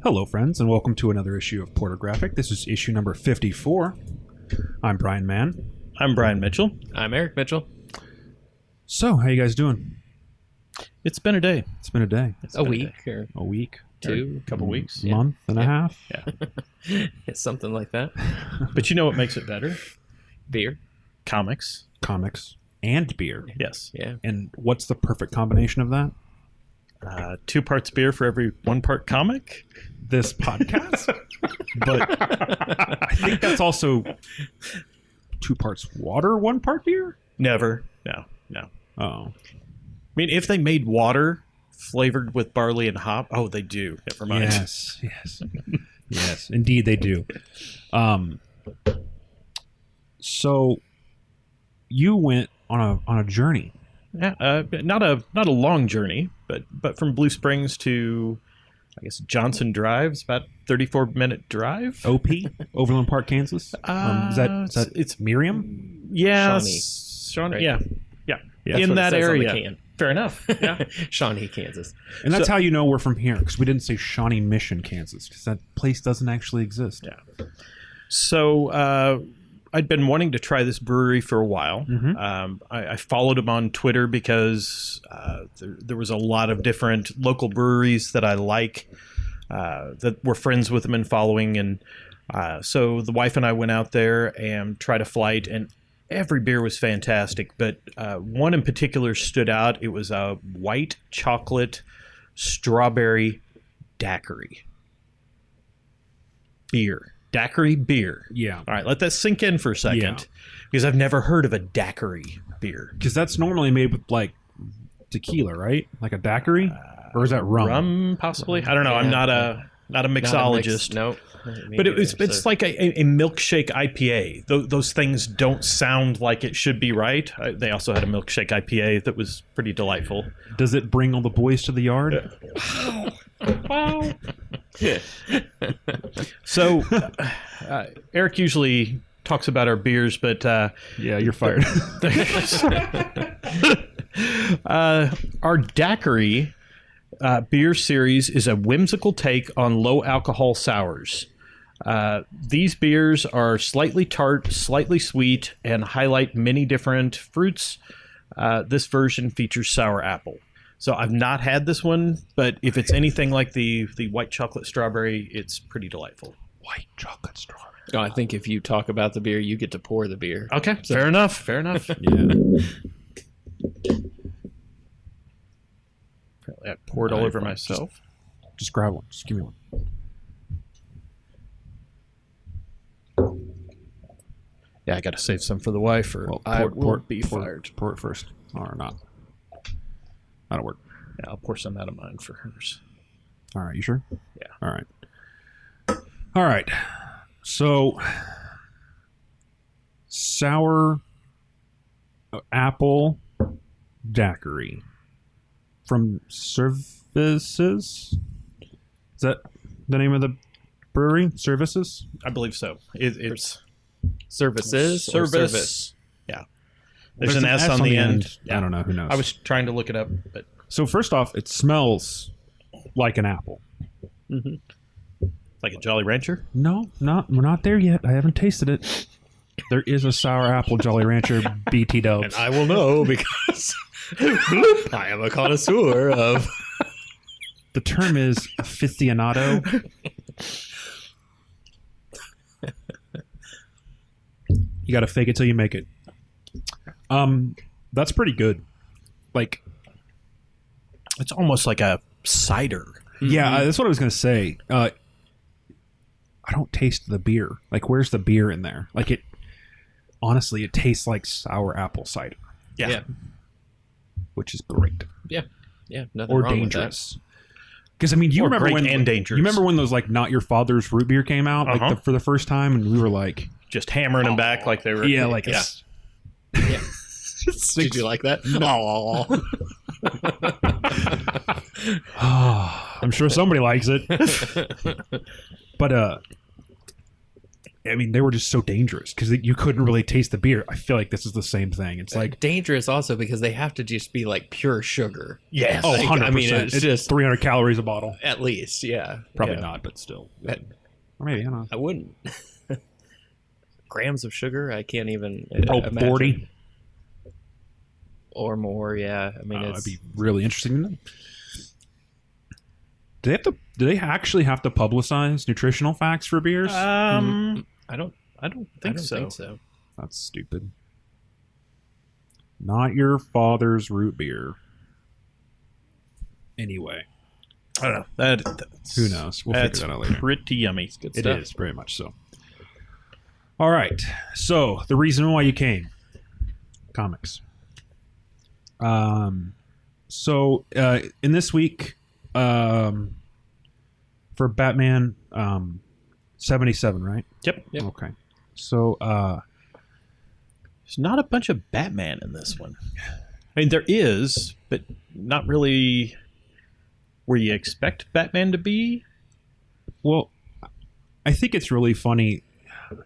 Hello, friends, and welcome to another issue of PorterGraphic. This is issue number 54. I'm Brian Mann. I'm Brian Mitchell. I'm Eric Mitchell. So, how you guys doing? It's been a day. It's been a day. A week or A week. two, A couple weeks. Month and a half. Yeah. something like that. But you know what makes it better? Beer. Comics. Comics and beer. Yes. Yeah. And what's the perfect combination of that? 2 parts beer for every 1 part comic. This podcast? But I think that's also 2 parts water, 1 part beer? Never. No. Oh. I mean, if they made water flavored with barley and hop, they do. Never mind. Yes. Yes, indeed they do. So you went on a journey. Yeah. Not a long journey, but from Blue Springs to, I guess, Johnson Drive. It's about 34-minute drive. OP, Overland Park, Kansas. Is that it's Miriam? Yeah. Shawnee. Shawnee. Right? Yeah. That's In what it that says on the area. can. Fair enough. Yeah. Shawnee, Kansas. And that's how you know we're from here, because we didn't say Shawnee Mission, Kansas, because that place doesn't actually exist. Yeah. So I'd been wanting to try this brewery for a while. Mm-hmm. I followed them on Twitter because there was a lot of different local breweries that I like that were friends with them and following. And so the wife and I went out there and tried a flight, and every beer was fantastic. But one in particular stood out. It was a white chocolate strawberry daiquiri beer. Daiquiri beer. Yeah. All right, let that sink in for a second. Yeah. Because I've never heard of a daiquiri beer. Because that's normally made with, like, tequila, right? Like a daiquiri? Or is that rum? Rum, possibly? I don't know. I'm not a mixologist. Nope. But it's like a milkshake IPA. Those things don't sound like it should be right. They also had a milkshake IPA that was pretty delightful. Does it bring all the boys to the yard? Wow. So, Eric usually talks about our beers, but Yeah, you're fired. our daiquiri beer series is a whimsical take on low alcohol sours. These beers are slightly tart, slightly sweet, and highlight many different fruits. This version features sour apple. So I've not had this one, but if it's anything like the white chocolate strawberry, it's pretty delightful. White chocolate strawberry. Oh, I think if you talk about the beer, you get to pour the beer. Okay, fair enough. Yeah. Apparently I poured all over myself. Just grab one. Just give me one. Yeah, I got to save some for the wife, or I will be fired. Pour it first. Or not. That'll work. Yeah, I'll pour some out of mine for hers. All right, you sure? Yeah. All right. So, sour apple daiquiri from Servaes. Is that the name of the brewery? Servaes? I believe so. It's Services or Servaes. service? Yeah. There's an S on the end. I don't know. Who knows? I was trying to look it up, but So first off, it smells like an apple. Mm-hmm. like a Jolly Rancher. No, we're not there yet. I haven't tasted it. There is a sour apple Jolly Rancher BT Dubs. And I will know because I am a connoisseur of... The term is aficionado. You got to fake it till you make it. That's pretty good. Like, It's almost like a cider. yeah, that's what I was gonna say. I don't taste the beer. Like, where's the beer in there? Like, it honestly, it tastes like sour apple cider, Yeah. which is great Yeah, nothing or wrong dangerous. Because I mean, you Or remember great when and dangerous. You remember when those like not your father's root beer came out like for the first time, and we were like, Just hammering them back like they were. yeah, like Yeah. yeah. Did you like that? No. I'm sure somebody likes it. But I mean, they were just so dangerous because you couldn't really taste the beer. I feel like this is the same thing. It's like dangerous also because they have to just be like pure sugar. Yes. oh, Like, 100%. I mean, it's just 300 calories a bottle. at least, yeah. Probably Yeah. not, but still. That- Or maybe, I don't know. I wouldn't. Grams of sugar, I can't even Oh, imagine. 40? Or more, yeah. I mean, That'd it's be really interesting to know. Do they actually have to publicize nutritional facts for beers? I don't think so. That's stupid. Not your father's root beer. Anyway, I don't know. That's, who knows? We'll that's figure that out later. pretty yummy. good It stuff. is very much so. All right. So the reason why you came, comics. So in this week, for Batman 77, right? Yep. Okay. So There's not a bunch of Batman in this one. I mean, there is, but not really where you expect Batman to be. well, I think it's really funny,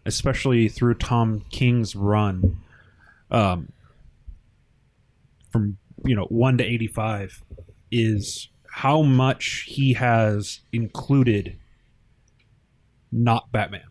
especially through Tom King's run, from 1 to 85, is how much he has included not Batman.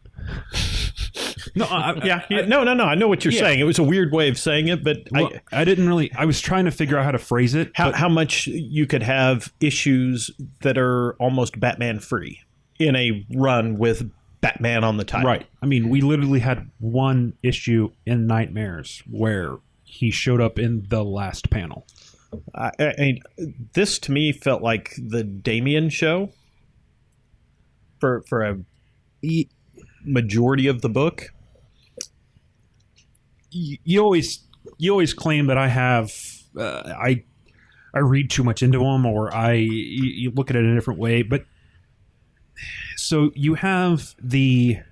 No, No. I know what you're Yeah. saying. It was a weird way of saying it, but well, I didn't really. I was trying to figure out how to phrase it. but how much you could have issues that are almost Batman free in a run with Batman on the title. right. I mean, we literally had one issue in Nightmares where he showed up in the last panel. I mean, this to me felt like the Damien show for a majority of the book. You always claim that I have I read too much into them, or you look at it in a different way. But so you have the I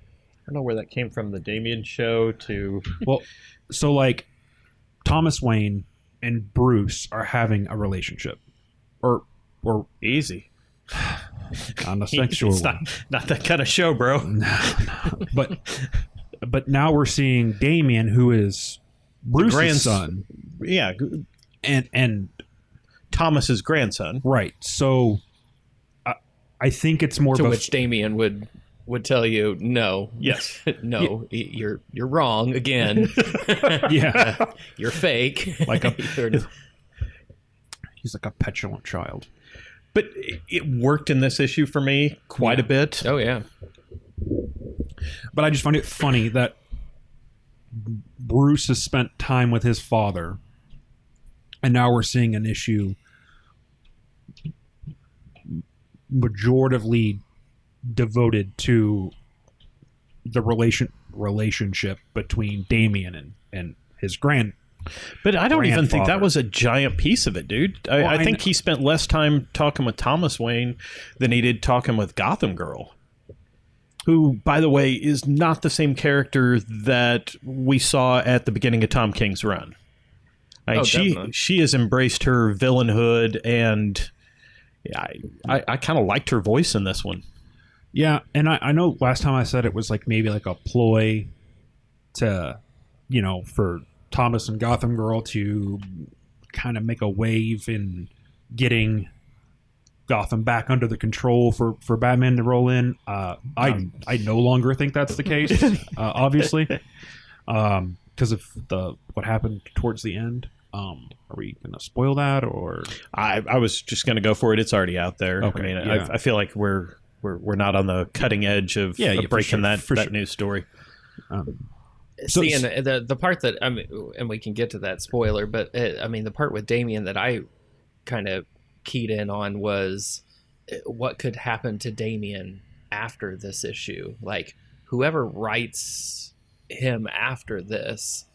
don't know where that came from, the Damien show to well, so like Thomas Wayne and Bruce are having a relationship, or easy. on a sexual It's one. not that kind of show, bro. But now we're seeing Damien, who is Bruce's son, Yeah, and Thomas's grandson. right. So I think it's more To of a which Damien would tell you, no. Yes. No, you're wrong again. yeah. You're fake. Like a- You're- He's like a petulant child. But it worked in this issue for me quite a bit. oh, yeah. But I just find it funny that Bruce has spent time with his father, and now we're seeing an issue majoritively devoted to the relationship between Damien and his grand. But I don't even think that Grandfather. was a giant piece of it, dude. Well, I think know. he spent less time talking with Thomas Wayne than he did talking with Gotham Girl, who, by the way, is not the same character that we saw at the beginning of Tom King's run. Oh, definitely. She has embraced her villainhood, and I kind of liked her voice in this one. Yeah, and I know last time I said it was like maybe like a ploy to, for Thomas and Gotham Girl to kind of make a wave in getting Gotham back under the control for Batman to roll in. I no longer think that's the case, obviously, because of what happened towards the end. Are we going to spoil that, or I was just going to go for it. It's already out there. Okay, I mean, yeah. I feel like we're not on the cutting edge of for breaking sure, that for sure. news story. So- See, and the part that and we can get to that spoiler, but the part with Damien that I kind of keyed in on was what could happen to Damien after this issue. Like whoever writes him after this,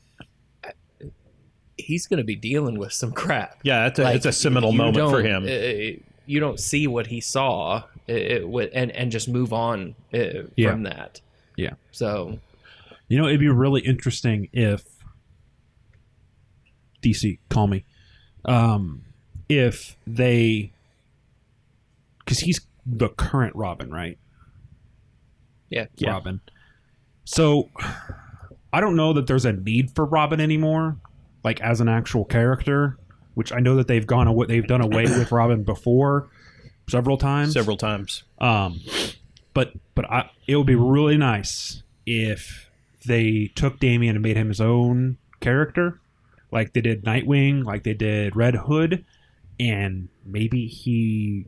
he's going to be dealing with some crap. Yeah, it's a seminal you moment for don't- him. You don't see what he saw, and just move on from that. Yeah. So. it'd be really interesting if DC, call me, if they, because he's the current Robin, right? Yeah. Robin. So I don't know that there's a need for Robin anymore, like as an actual character, which I know that they've done away with Robin before several times. But it would be really nice if they took Damian and made him his own character, like they did Nightwing, like they did Red Hood, and maybe he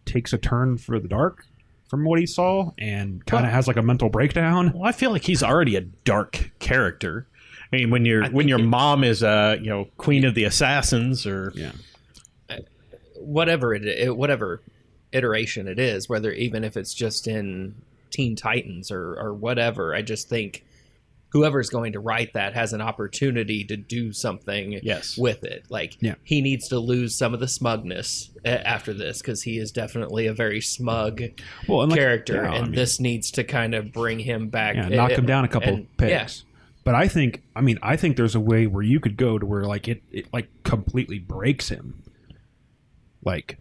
takes a turn for the dark from what he saw and kind of has like a mental breakdown. Well, I feel like he's already a dark character. I mean, when your mom is queen of the assassins, or whatever whatever iteration it is, whether even if it's just in Teen Titans or whatever, I just think whoever's going to write that has an opportunity to do something with it. Like he needs to lose some of the smugness after this, because he is definitely a very smug character, and this needs to kind of bring him back, knock him down a couple pegs. But I think there's a way where you could go to where like it like completely breaks him, like,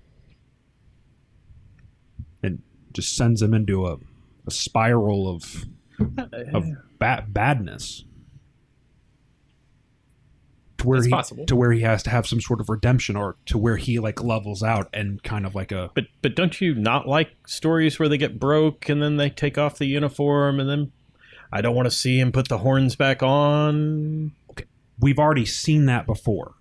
and just sends him into a spiral of badness, to where he has to have some sort of redemption, or to where he like levels out and kind of like a. But don't you not like stories where they get broke and then they take off the uniform and then I don't want to see him put the horns back on? Okay. We've already seen that before.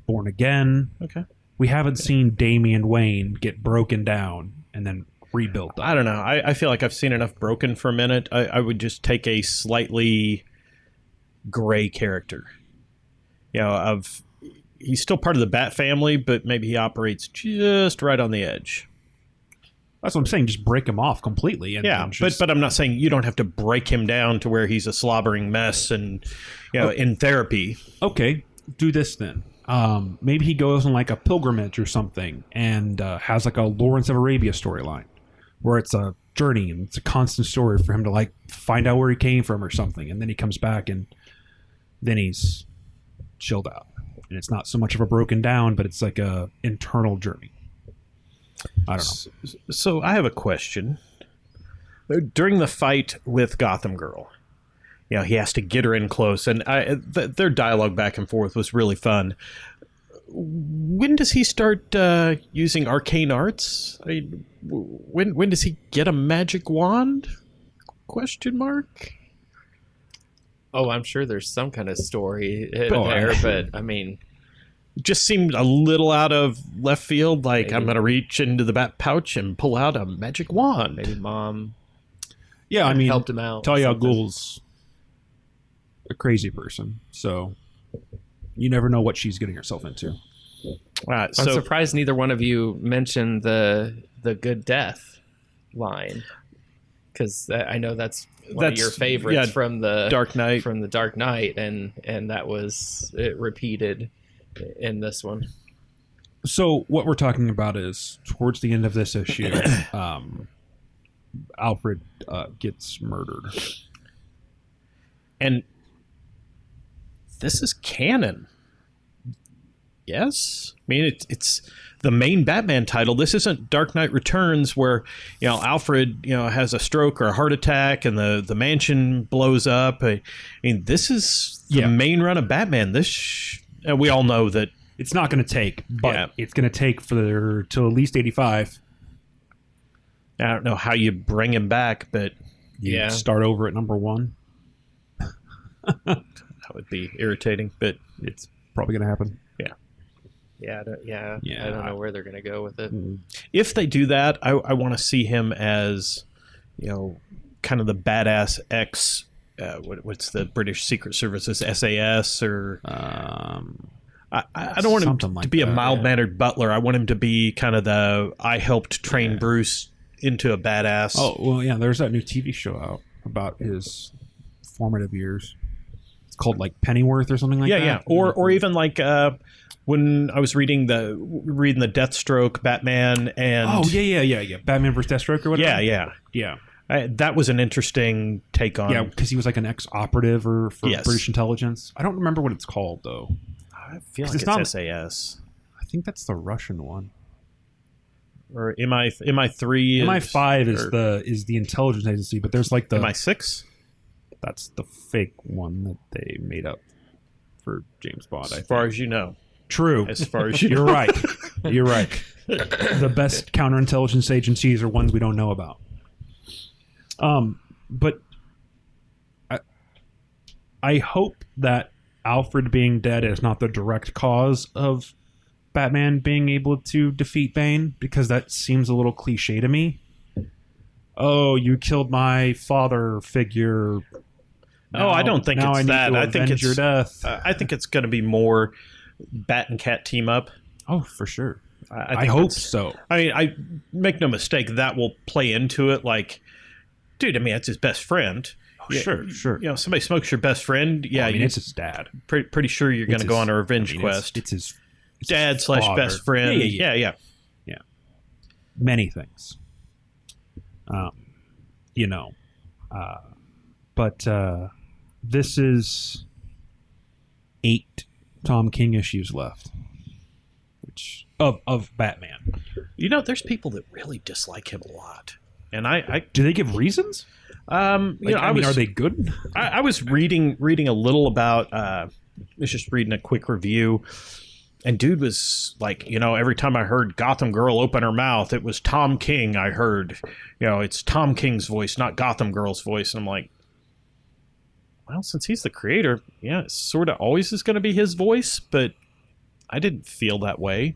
Born Again. Okay. We haven't seen Damian Wayne get broken down and then rebuilt. I don't know. I feel like I've seen enough broken for a minute. I would just take a slightly gray character. He's still part of the Bat family, but maybe he operates just right on the edge. That's what I'm saying. Just break him off completely. But I'm not saying you don't have to break him down to where he's a slobbering mess and in therapy. Okay, do this then. Maybe he goes on like a pilgrimage or something and has like a Lawrence of Arabia storyline, where it's a journey and it's a constant story for him to like find out where he came from or something, and then he comes back and then he's chilled out, and it's not so much of a broken down, but it's like a internal journey. I don't know. So I have a question. During the fight with Gotham Girl, he has to get her in close, and their dialogue back and forth was really fun. When does he start using arcane arts? I mean, when does he get a magic wand? Question mark. Oh, I'm sure there's some kind of story there, but I mean, it just seemed a little out of left field. Like, maybe I'm gonna reach into the bat pouch and pull out a magic wand. Maybe mom. Yeah, I mean, helped him out. Talia al Ghul's a crazy person, so you never know what she's getting herself into. I'm surprised neither one of you mentioned the good death line, because I know that's one of your favorites from the Dark Knight. And that was repeated in this one. So what we're talking about is towards the end of this issue, Alfred gets murdered, and this is canon. Yes, I mean it's the main Batman title. This isn't Dark Knight Returns, where Alfred has a stroke or a heart attack and the mansion blows up. I mean, this is the main run of Batman. We all know that it's not going to take, but it's going to take till at least 85. I don't know how you bring him back, but you start over at number 1. That would be irritating, but it's probably going to happen. I don't know where they're going to go with it. If they do that, I want to see him as, kind of the badass ex. What's the British Secret Service's SAS or? I don't want him to be a mild-mannered butler. I want him to be kind of I helped train Bruce into a badass. Oh well, yeah. There's that new TV show out about his formative years. It's called like Pennyworth or something like that. Yeah, or even like. When I was reading the Deathstroke Batman and Batman vs Deathstroke or whatever. Yeah. That was an interesting take on. because he was like an ex-operative for British intelligence. I don't remember what it's called though. I feel like it's not SAS. I think that's the Russian one. Or MI3. MI5 is the intelligence agency, but there's like the MI6. That's the fake one that they made up for James Bond. As far as you know. True. As far as you You're know. right. You're right. The best counterintelligence agencies are ones we don't know about. But I hope that Alfred being dead is not the direct cause of Batman being able to defeat Bane, because that seems a little cliche to me. Oh, you killed my father figure. No, I don't think it's that. I think it's your death. I think it's going to be more Bat and Cat team up. Oh, for sure. I I hope so. I mean, I make no mistake, that will play into it. Like, dude, I mean, that's his best friend. Oh, sure, sure. You know, somebody smokes your best friend. Yeah, well, I mean, it's his dad. Pretty sure you're going to go on a revenge quest. It's his dad / best friend. Yeah. Many things. But this is 8 Tom King issues left, which of Batman. You know, there's people that really dislike him a lot, and I do they give reasons? are they good? I was reading a little about. I was just reading a quick review. And dude was like, every time I heard Gotham Girl open her mouth, it was Tom King. I heard, it's Tom King's voice, not Gotham Girl's voice. And I'm like, well, since he's the creator, yeah, it sort of always is going to be his voice. But I didn't feel that way.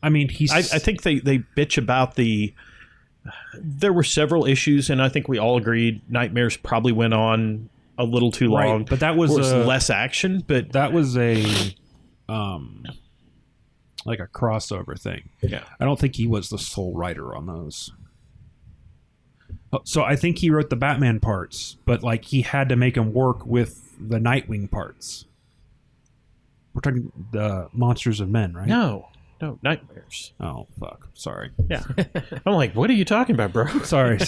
I mean, I think they bitch about there were several issues, and I think we all agreed Nightmares probably went on a little too long, but that was less action. But that was a like a crossover thing. Yeah, I don't think he was the sole writer on those. So I think he wrote the Batman parts, but like he had to make them work with the Nightwing parts. We're talking the Monsters of Men, right? No, Nightmares. Oh fuck! Sorry. Yeah, I'm like, what are you talking about, bro? Sorry.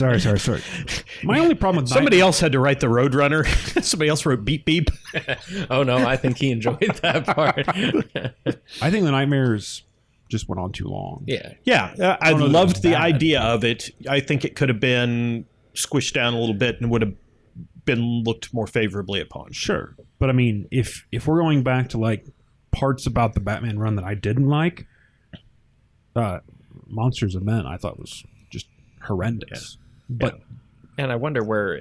My only problem with somebody else had to write the Roadrunner. Somebody else wrote Beep Beep. Oh no, I think he enjoyed that part. I think the Nightmares just went on too long. Yeah. I loved the idea of it. I think it could have been squished down a little bit and would have been looked more favorably upon. Sure, but I mean, if we're going back to like parts about the Batman run that I didn't like. Monsters of Men, I thought was just horrendous. Yeah. But and I wonder where,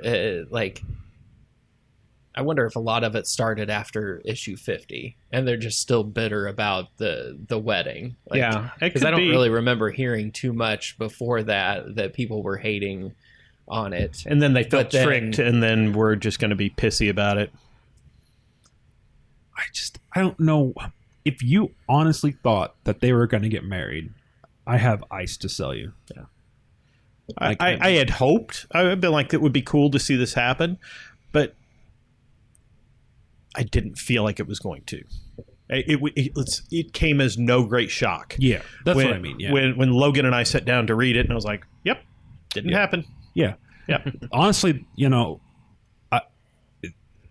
I wonder if a lot of it started after issue 50, and they're just still bitter about the wedding. Because I don't really remember hearing too much before that people were hating on it, and then they felt tricked, and then we're just going to be pissy about it. I don't know if you honestly thought that they were going to get married. I have ice to sell you. Yeah. I had hoped. I've been like, it would be cool to see this happen, but I didn't feel like it was going to. It came as no great shock. Yeah, that's what I mean. Yeah. When Logan and I sat down to read it, and I was like, yep, didn't happen. Yeah. Honestly, I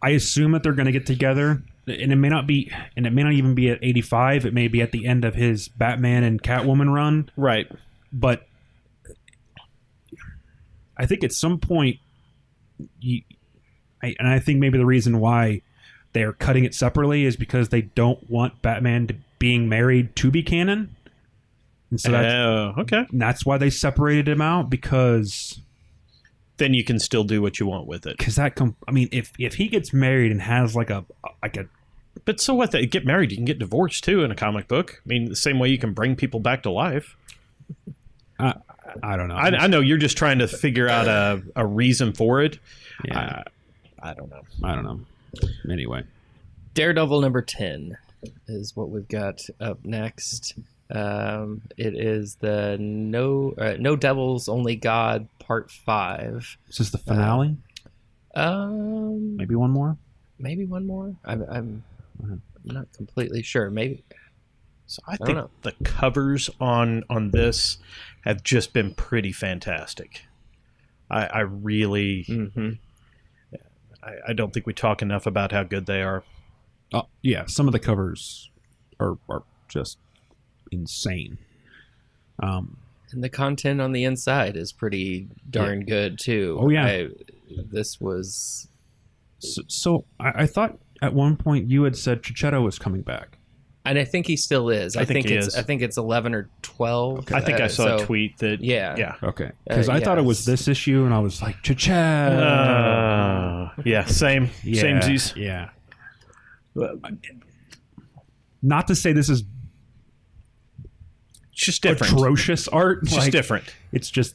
assume that they're going to get together. And it may not even be at 85. It may be at the end of his Batman and Catwoman run. Right. But I think at some point, I think maybe the reason why they're cutting it separately is because they don't want Batman being married to be canon. And so that's why they separated him out, because then you can still do what you want with it. Because if he gets married and has like a but so what? They get married, you can get divorced too in a comic book. I mean, the same way you can bring people back to life. I don't know. I know you're just trying to figure out a reason for it. Yeah. I don't know. Anyway, Daredevil number 10 is what we've got up next. It is the No Devils Only God Part 5. Is this the finale? Maybe one more. I'm not completely sure. Maybe. So I think the covers on this have just been pretty fantastic. I really. Mm-hmm. I don't think we talk enough about how good they are. Yeah, some of the covers are just insane. And the content on the inside is pretty darn good too. Oh, yeah. This was. So I thought at one point you had said Chichetto was coming back. And I think he still is. I think it's 11 or 12. Okay. I think I saw a tweet that. Yeah. Okay. Because I thought it was this issue, and I was like, Chichetto. Yeah. Same. Yeah, Samesies. Yeah. Not to say this is it's just different. Atrocious art. It's just different. It's just.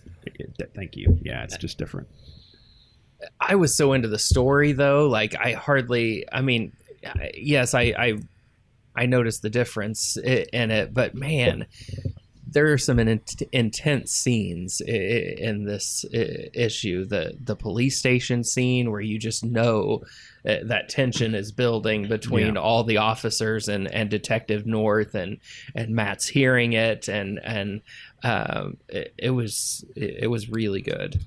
Thank you. Yeah, it's just different. I was so into the story though. Like I mean, yes, I noticed the difference in it, but man, there are some intense scenes in this issue. The police station scene where you just know that tension is building between all the officers and Detective North, and Matt's hearing it, and it was really good.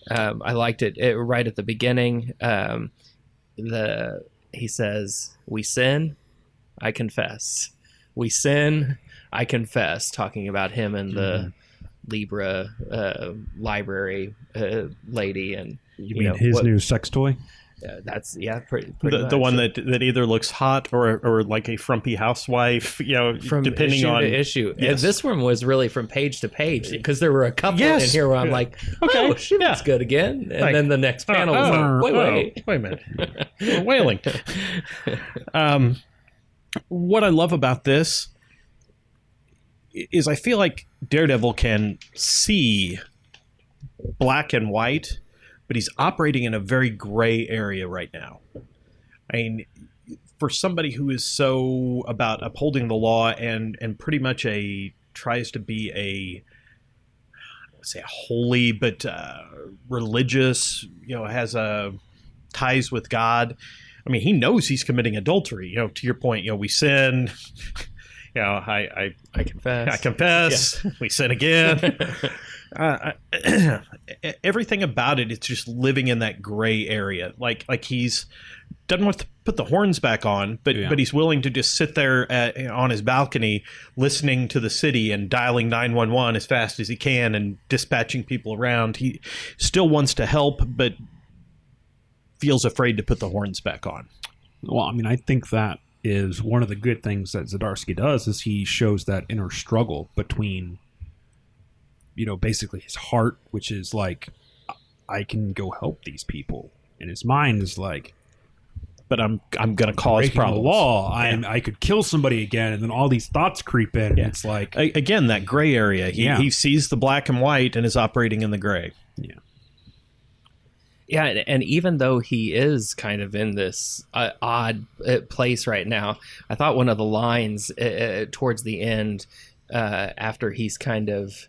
I liked it right at the beginning. He says, "We sin, I confess. We sin, I confess," talking about him and the Libra library lady, and you mean his new sex toy? That's pretty much. The one that either looks hot or like a frumpy housewife, from depending issue on to issue. Yes. This one was really from page to page, because there were a couple in here where I'm like, okay, oh, she looks good again, and like, then the next panel was like, wait a minute, we're wailing. What I love about this is I feel like Daredevil can see black and white, but he's operating in a very gray area right now. I mean, for somebody who is so about upholding the law and pretty much tries to be a holy but religious, has ties with God. I mean, he knows he's committing adultery. To your point, we sin. I confess. I confess. Yeah. We sin again. Everything about it, it's just living in that gray area. Like he's doesn't want to put the horns back on, but he's willing to just sit there on his balcony, listening to the city and dialing 911 as fast as he can and dispatching people around. He still wants to help, but feels afraid to put the horns back on. Well, I mean, I think that is one of the good things that Zdarsky does, is he shows that inner struggle between, basically his heart, which is like, I can go help these people, and his mind is like, but I'm going to cause problems. The law. I could kill somebody again, and then all these thoughts creep in. And it's like, again, that gray area. He sees the black and white and is operating in the gray. Yeah. Yeah, and even though he is kind of in this odd place right now, I thought one of the lines towards the end, after he's kind of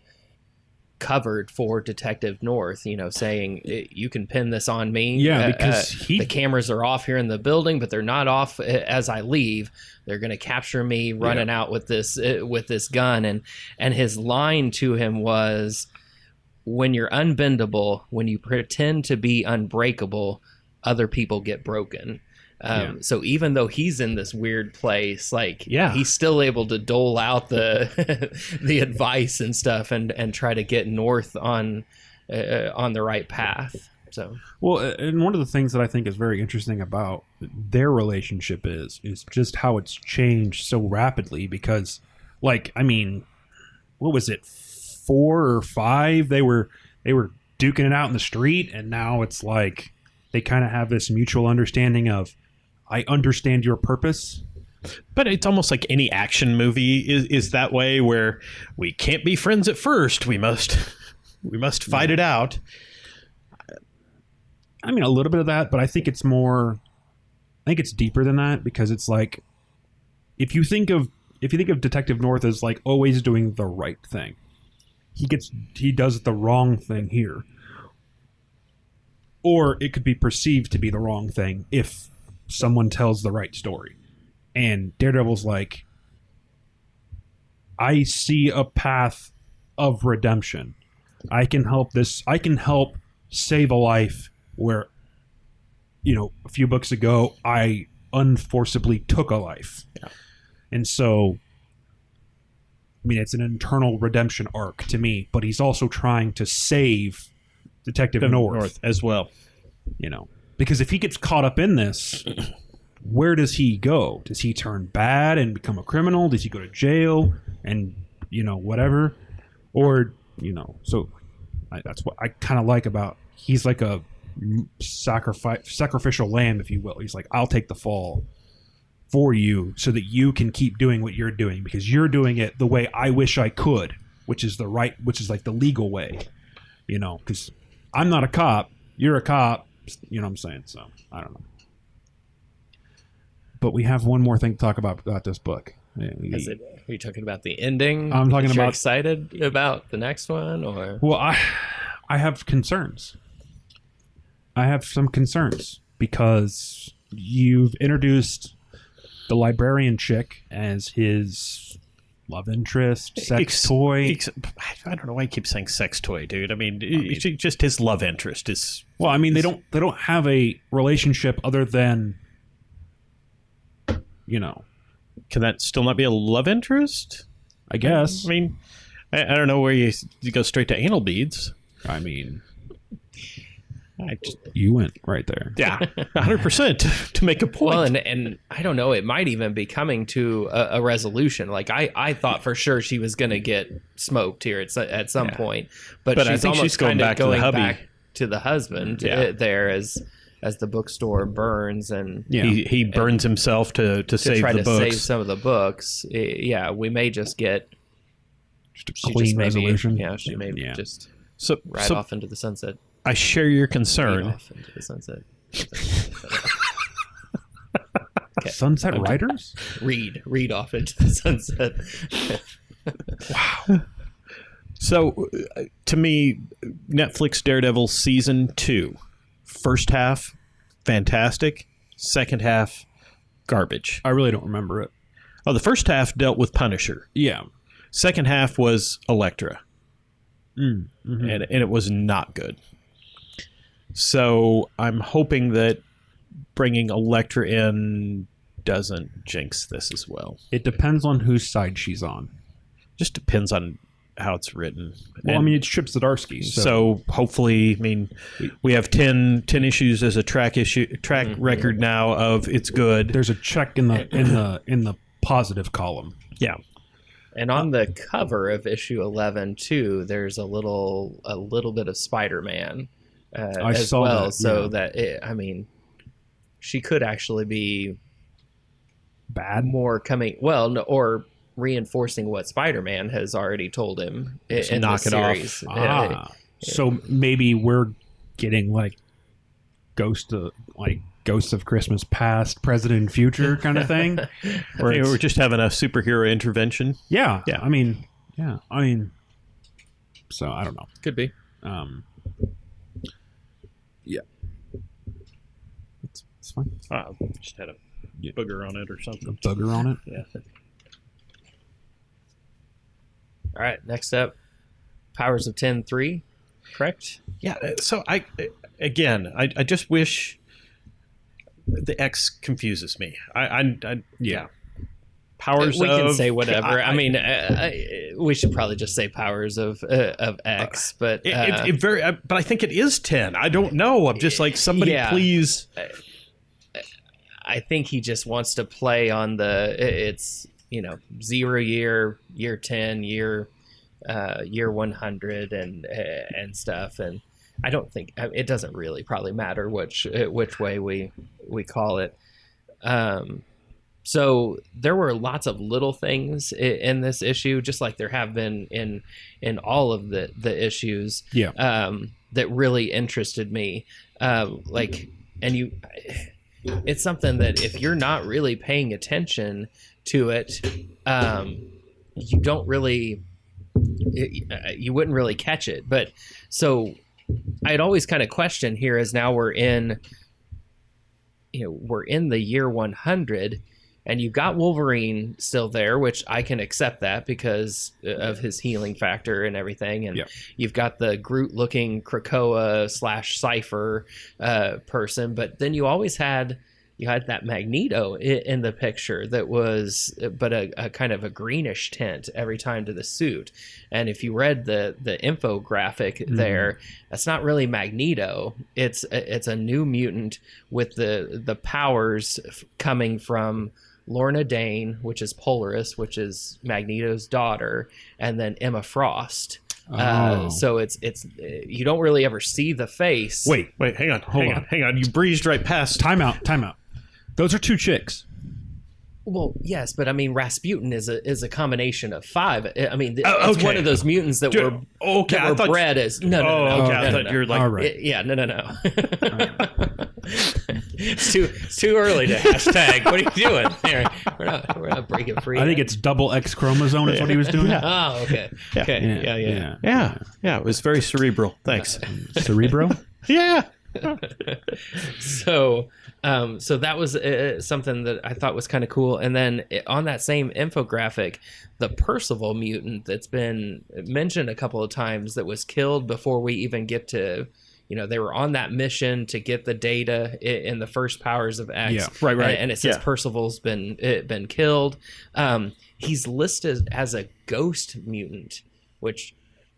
covered for Detective North, saying, you can pin this on me. Yeah, because the cameras are off here in the building, but they're not off as I leave. They're going to capture me running out with this gun. And his line to him was, when you're unbendable, when you pretend to be unbreakable, other people get broken. So even though he's in this weird place, he's still able to dole out the the advice and stuff and try to get North on the right path. So and one of the things that I think is very interesting about their relationship is just how it's changed so rapidly. Because, what was it? 4 or 5, they were duking it out in the street, and now it's like they kind of have this mutual understanding of, I understand your purpose. But it's almost like any action movie is that way, where we can't be friends at first. We must fight it out. I mean, a little bit of that, but I think it's deeper than that, because it's like, if you think of Detective North as like always doing the right thing, he does the wrong thing here. Or it could be perceived to be the wrong thing if someone tells the right story. And Daredevil's like, I see a path of redemption. I can help save a life where, a few books ago, I unforcibly took a life. Yeah. And so mean, it's an internal redemption arc to me, but he's also trying to save Detective North as well. You know, because if he gets caught up in this, where does he go? Does he turn bad and become a criminal? Does he go to jail and, you know, whatever? Or, you know, so that's what I kind of like about, he's like a sacrificial lamb, if you will. He's like, I'll take the fall for you so that you can keep doing what you're doing, because you're doing it the way I wish I could, which is like the legal way, you know, because I'm not a cop, you're a cop, you know what I'm saying? So I don't know. But we have one more thing to talk about this book. Are you talking about the ending? I'm talking about. You're excited about the next one, or? Well, I have concerns. I have some concerns because you've introduced the librarian chick as his love interest, sex toy. I don't know why I keep saying sex toy, dude. I mean, just his love interest is. Well, I mean, they don't have a relationship other than, you know. Can that still not be a love interest? I guess. I mean, I don't know where you go straight to anal beads. I mean, you went right there. Yeah, 100% to make a point. Well, and I don't know, it might even be coming to a resolution. Like I thought for sure she was going to get smoked here at some point, but she's I think almost she's going back to the hubby. back to the husband there as the bookstore burns, and he burns himself to save try the to books. save some of the books. We may just get just a clean resolution. She may just ride off into the sunset. I share your concern. Off into the sunset. Okay. Sunset Riders? Read off into the sunset. Wow. So, to me, Netflix Daredevil Season 2. First half, fantastic. Second half, garbage. I really don't remember it. Oh, the first half dealt with Punisher. Yeah. Second half was Elektra. Mm-hmm. And it was not good. So I'm hoping that bringing Elektra in doesn't jinx this as well. It depends on whose side she's on. Just depends on how it's written. Well, I mean, it's Chip Zdarsky. So hopefully, I mean, we have 10 issues as a track record now of it's good. There's a check in the positive column. Yeah. And on the cover of issue 11 too, there's a little bit of Spider-Man I as saw well. that, So I mean, she could actually be bad, more coming or reinforcing what Spider-Man has already told him in knock the it series. off. So maybe we're getting like Ghosts of Christmas Past, Present, and Future kind of thing. Where we're just having a superhero intervention. Yeah. I mean, so I don't know. Could be. Yeah. It's fine. Just had a booger on it or something. A booger on it? Yeah. All right, next up, Powers of 10-3, correct? Yeah, so I just wish the X confuses me. Yeah. Powers we of... can say whatever. I mean, we should probably just say Powers of X, but... but I think it is 10. I don't know. I'm just like, somebody please... I think he just wants to play on it's... 0 year 10, year 100 and stuff, and I don't think it doesn't really probably matter which way we call it. So there were lots of little things in this issue, just like there have been in all of the issues. Yeah. That really interested me. It's something that if you're not really paying attention to it, you don't really, you wouldn't really catch it. But so I'd always kind of question here, as now we're in the year 100, and you've got Wolverine still there, which I can accept that because of his healing factor and everything. And you've got the Groot-looking Krakoa / Cypher person, but then you always had you had that Magneto in the picture that was, but a kind of a greenish tint every time to the suit. And if you read the infographic there, that's not really Magneto. It's a new mutant with the powers coming from Lorna Dane, which is Polaris, which is Magneto's daughter, and then Emma Frost. So it's you don't really ever see the face. Wait, hang on. You breezed right past. Time out. Those are 2 chicks. Well, yes, but I mean, Rasputin is a combination of 5. I mean, it's one of those mutants that were bred as no. I thought you were like, all right. No. It's too early to hashtag. What are you doing? Here, we're not breaking free. I think it's double X chromosome is what he was doing. Oh, okay. Okay. Yeah. It was very cerebral. Thanks. Cerebro? Yeah. So that was something that I thought was kind of cool. And then on that same infographic, the Percival mutant that's been mentioned a couple of times that was killed before we even get to, they were on that mission to get the data in the first Powers of X. Yeah, right. And it says Percival's been killed. He's listed as a ghost mutant, which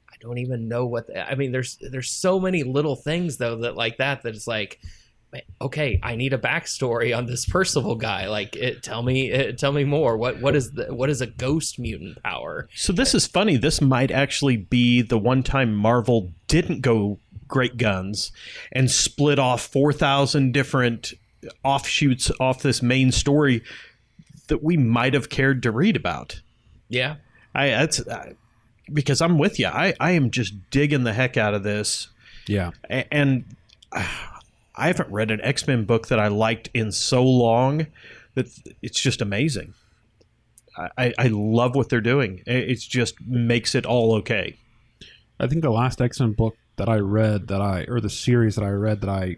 I don't even know what. I mean, there's so many little things though that it's like, okay, I need a backstory on this Percival guy. Like, tell me more. What is a ghost mutant power? So this is funny. This might actually be the one time Marvel didn't go great guns and split off 4,000 different offshoots off this main story that we might have cared to read about. Yeah, because I'm with you. I am just digging the heck out of this. Yeah, and I haven't read an X-Men book that I liked in so long that it's just amazing. I love what they're doing. It just makes it all okay. I think the last X-Men book that I read or the series that I read that I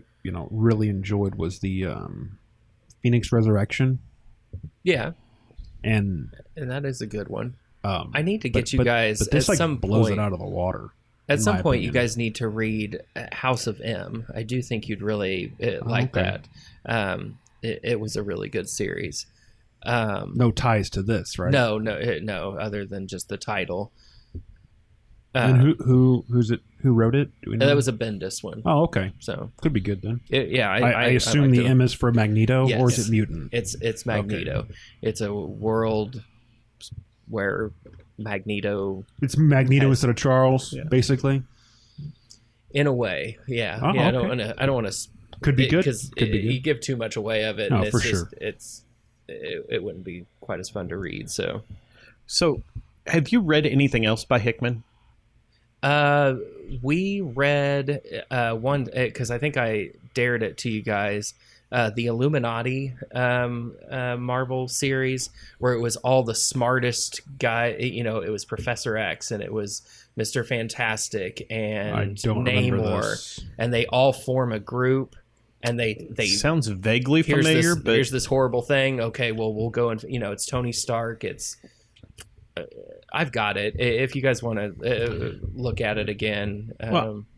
really enjoyed was the Phoenix Resurrection. Yeah, and that is a good one. I need to get you guys but this at some blows point. It out of the water. At some point, you guys need to read House of M. I do think you'd really like that. It was a really good series. No ties to this, right? No, other than just the title. And who wrote it? Do we know? That was a Bendis one. Oh, okay. So could be good then. I assume the M is for Magneto, yes. or is it mutant? It's Magneto. Okay. It's a world where Magneto. It's Magneto instead of Charles, basically. In a way, yeah. Oh, yeah. Okay. I don't want to. Could be good. Because you give too much away of it. No, and it's for just, sure. It wouldn't be quite as fun to read. So, have you read anything else by Hickman? We read one because I think I dared it to you guys. The Illuminati Marvel series, where it was all the smartest guy. It was Professor X and it was Mr. Fantastic and Namor, and they all form a group. And they sounds vaguely familiar, but here's this horrible thing. Okay, well we'll go and it's Tony Stark. It's I've got it. If you guys want to look at it again.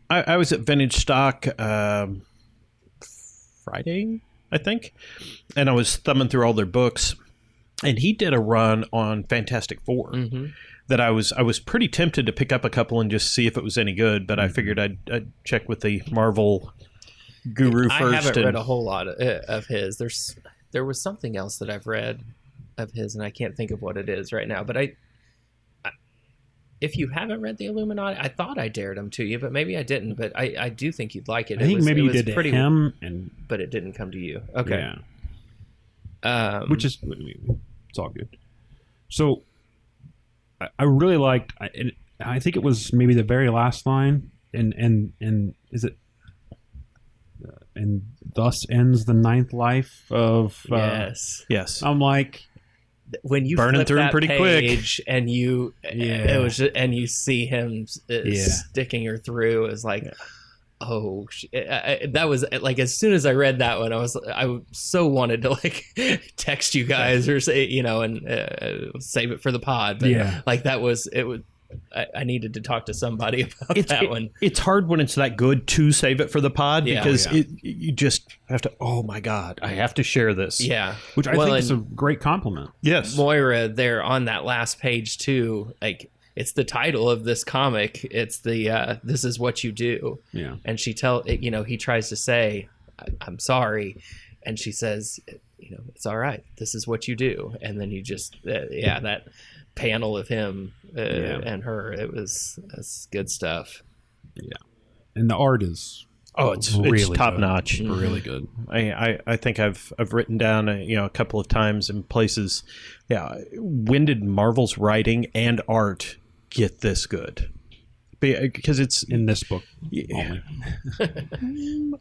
I was at Vintage Stock Friday, I think, and I was thumbing through all their books, and he did a run on Fantastic Four that I was pretty tempted to pick up a couple and just see if it was any good, but I figured I'd check with the Marvel guru first. I haven't read a whole lot of his. There was something else that I've read of his, and I can't think of what it is right now. But if you haven't read the Illuminati, I thought I dared him to you, but maybe I didn't. But I do think you'd like it. I think maybe you did him, but it didn't come to you. Okay, yeah. Which is it's all good. So I really liked. I think it was maybe the very last line, and is it? And thus ends the ninth life of. Yes. I'm like, when you burning flip through that him pretty page quick, and it was just, and you see him sticking her through, is like, that was like as soon as I read that one, I so wanted to like text you guys or say and save it for the pod, but like that was it was. I needed to talk to somebody about that one. It's hard when it's that good to save it for the pod because you just have to. Oh my God, I have to share this. Yeah, which I think is a great compliment. Yes, Moira, there on that last page too. Like it's the title of this comic. It's the "This is what you do." Yeah, and she he tries to say, "I'm sorry," and she says, "It's all right. This is what you do." And then you just that panel of him and her, that's good stuff. Yeah, and the art is it's really top notch, really good. I think I've written down a couple of times in places. Yeah, when did Marvel's writing and art get this good? Because it's in this book only.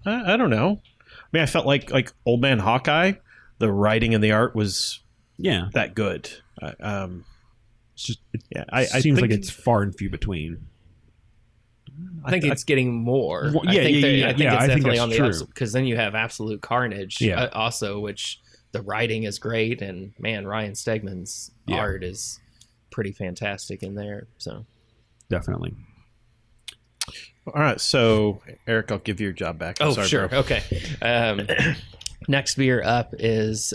I don't know. I mean, I felt like Old Man Hawkeye, the writing and the art was that good. It's just I seems think like it's far and few between. I think it's getting more. Well, I think it's definitely on the true. upside, because then you have Absolute Carnage also, which the writing is great, and man, Ryan Stegman's art is pretty fantastic in there. So definitely. All right, so Eric, I'll give you your job back. Sorry, sure, bro. Okay. Next beer up is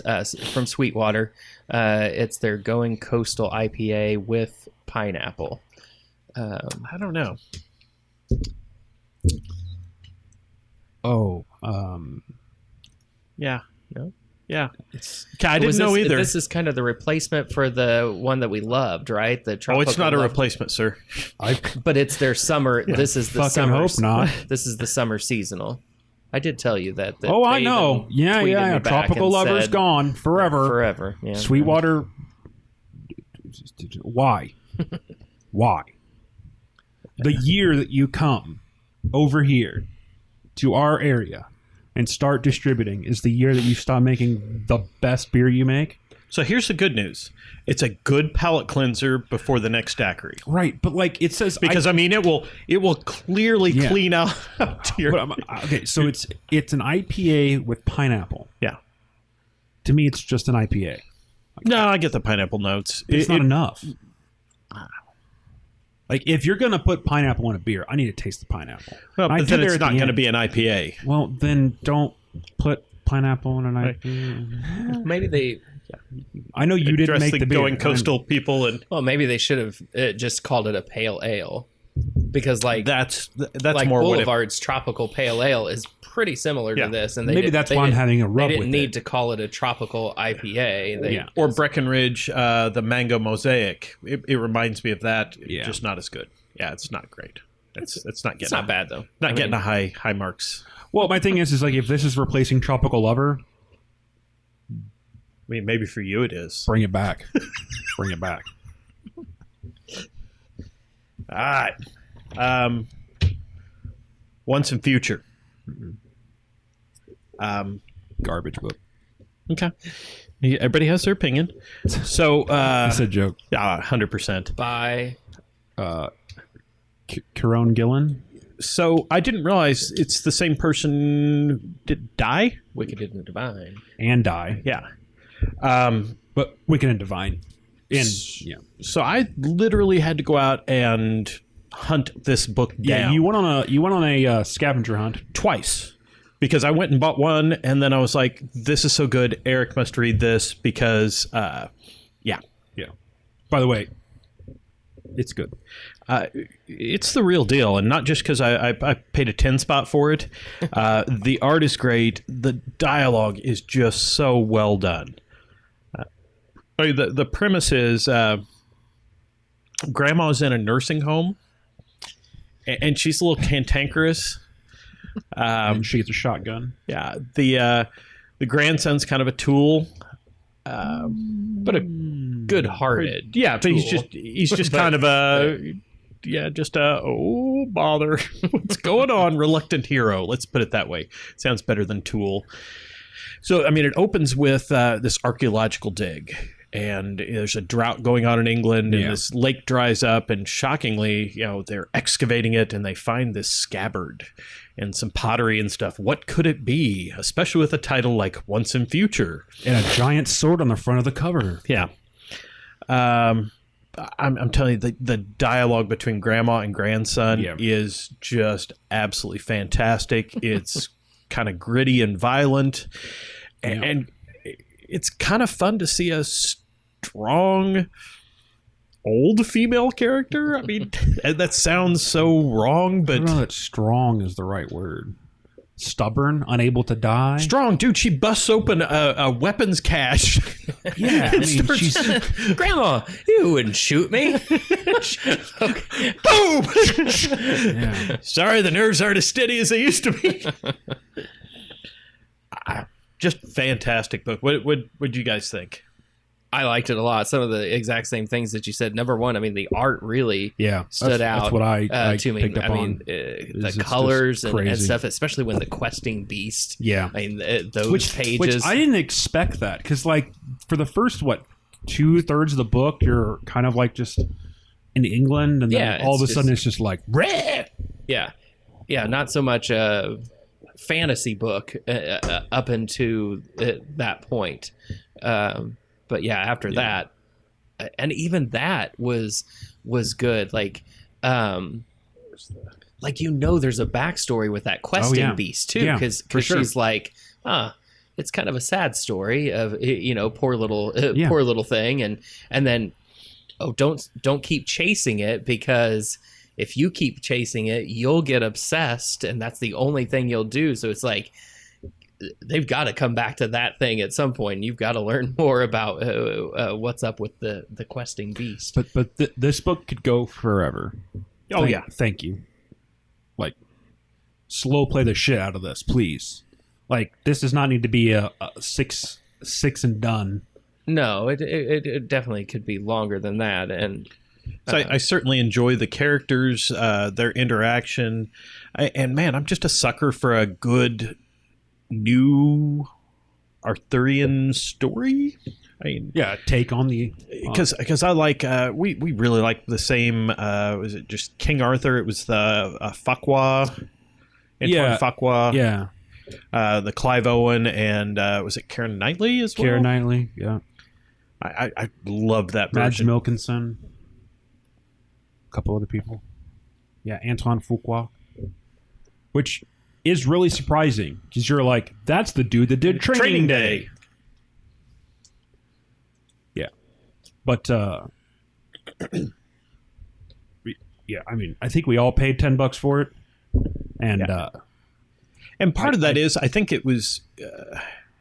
from Sweetwater. It's their Going Coastal IPA with pineapple. I don't know. Yeah. No? Yeah. I didn't know either. This is kind of the replacement for the one that we loved, right? The Tropical it's not a replacement, sir. But it's their summer. This is the fucking summer. Hope not. This is the summer seasonal. I did tell you that. I know. Yeah. Tropical Lover's gone forever. Forever. Yeah. Sweetwater. Why? Why? The year that you come over here to our area and start distributing is the year that you stop making the best beer you make. So here's the good news. It's a good palate cleanser before the next daiquiri. Right, but like it says... Because, it will clearly clean out your... Okay, so it's an IPA with pineapple. Yeah. To me, it's just an IPA. No, I get the pineapple notes. It's not enough. Like, if you're going to put pineapple in a beer, I need to taste the pineapple. Well, but then it's not going to be an IPA. Well, then don't put pineapple in an IPA. Maybe they... I know you didn't make the beer. Going coastal people, and maybe they should have just called it a pale ale, because that's like more Boulevard's tropical pale ale is pretty similar to this, and maybe that's why I'm having a rub. They didn't need to call it a tropical IPA. Or Breckenridge, the mango mosaic. It reminds me of that. Just not as good. Yeah, it's not great. It's not getting. It's not bad though. Getting a high marks. Well, my thing is like if this is replacing Tropical Lover. I mean, maybe for you it is. Bring it back. Bring it back. All right. Once and Future. Garbage book. Okay. Everybody has their opinion. So it's a joke. 100%. By Kieron Gillen. So I didn't realize it's the same person who did Die? Wicked and Divine. And Die. Yeah. But Wicked and Divine. So I literally had to go out and hunt this book down. Yeah, you went on a scavenger hunt twice, because I went and bought one, and then I was like, "This is so good, Eric must read this," because yeah. By the way, it's good. It's the real deal, and not just because I paid a 10 spot for it. The art is great. The dialogue is just so well done. The premise is grandma's in a nursing home, and she's a little cantankerous. She gets a shotgun. Yeah, the grandson's kind of a tool, but a good-hearted. Yeah, but he's just kind of a oh bother, what's going on? Reluctant hero. Let's put it that way. Sounds better than tool. So I mean, it opens with this archaeological dig. And there's a drought going on in England, and this lake dries up, and shockingly, they're excavating it, and they find this scabbard and some pottery and stuff. What could it be? Especially with a title like Once and Future. And a giant sword on the front of the cover. Yeah. I'm telling you, the dialogue between grandma and grandson is just absolutely fantastic. It's kind of gritty and violent, and it's kind of fun to see a strong old female character. I mean, that sounds so wrong, but I don't know that strong is the right word. Stubborn, unable to die. Strong, dude. She busts open a weapons cache. Yeah, I mean, she's Grandma, you wouldn't shoot me. Boom. yeah. Sorry, the nerves aren't as steady as they used to be. Just fantastic book. What do you guys think? I liked it a lot. Some of the exact same things that you said. Number one, I mean, the art really stood out. That's what I to me. picked up I mean, the colors and stuff, especially when the questing beast. Yeah, I mean, those pages. Which I didn't expect that, because like for the first 2/3 of the book, you're kind of like just in England, and then all of a sudden it's just like red. Yeah, not so much a fantasy book up into that point. But yeah, after that, and even that was good. Like there's a backstory with that questing beast too, because she's like, it's kind of a sad story of poor little thing, and then don't keep chasing it, because if you keep chasing it, you'll get obsessed, and that's the only thing you'll do. So it's like, they've got to come back to that thing at some point. You've got to learn more about what's up with the questing beast. But this book could go forever. Thank you. Like, slow play the shit out of this, please. Like, this does not need to be a six and done. No, it definitely could be longer than that. And so I certainly enjoy the characters, their interaction, and man, I'm just a sucker for a good new Arthurian story. I mean, take on the because I like we really like the same. Was it just King Arthur? It was the Fuqua, Antoine Fuqua, the Clive Owen, and was it Keira Knightley as well? Keira Knightley, I love that Mads version. Mikkelsen, a couple other people, Antoine Fuqua, which is really surprising, because you're like, that's the dude that did Training Day. But I mean, I think we all paid $10 for it, and part of that is I think it was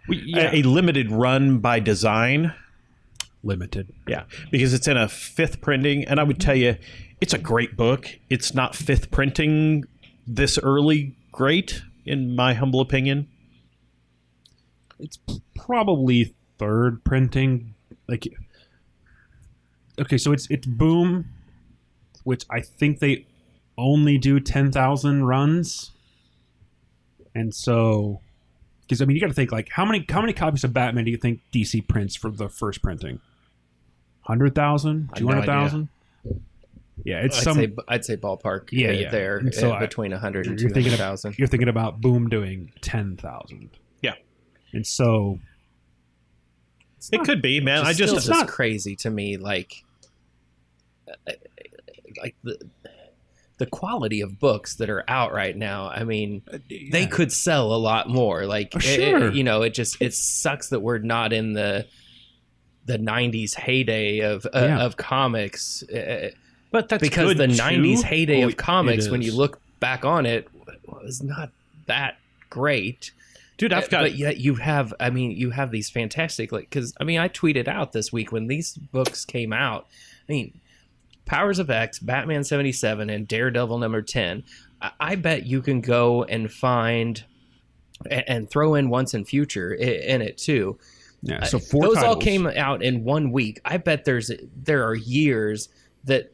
a limited run by design. Limited, because it's in a 5th printing, and I would tell you, it's a great book. It's not 5th printing this early great, in my humble opinion. It's probably 3rd printing. Like, okay, so it's Boom, which I think they only do 10,000 runs, and so, because I mean, you got to think, like, how many copies of Batman do you think DC prints for the first printing? 100,000, 200,000. Yeah, it's I'd say ballpark. There, so between 100 and 200,000. You're thinking about Boom doing 10,000. Yeah, and so it could be, man. It's not crazy to me. Like the quality of books that are out right now. I mean, they could sell a lot more. Like, sure. It sucks that we're not in the 90s heyday of comics. But that's because good the too. 90s heyday of comics, when you look back on it, was not that great. Dude, but yet you have these fantastic, like, because I mean, I tweeted out this week when these books came out. I mean, Powers of X, Batman 77, and Daredevil number 10. I bet you can go and find and throw in Once and Future in it too. Yeah, so those titles all came out in 1 week. I bet there are years that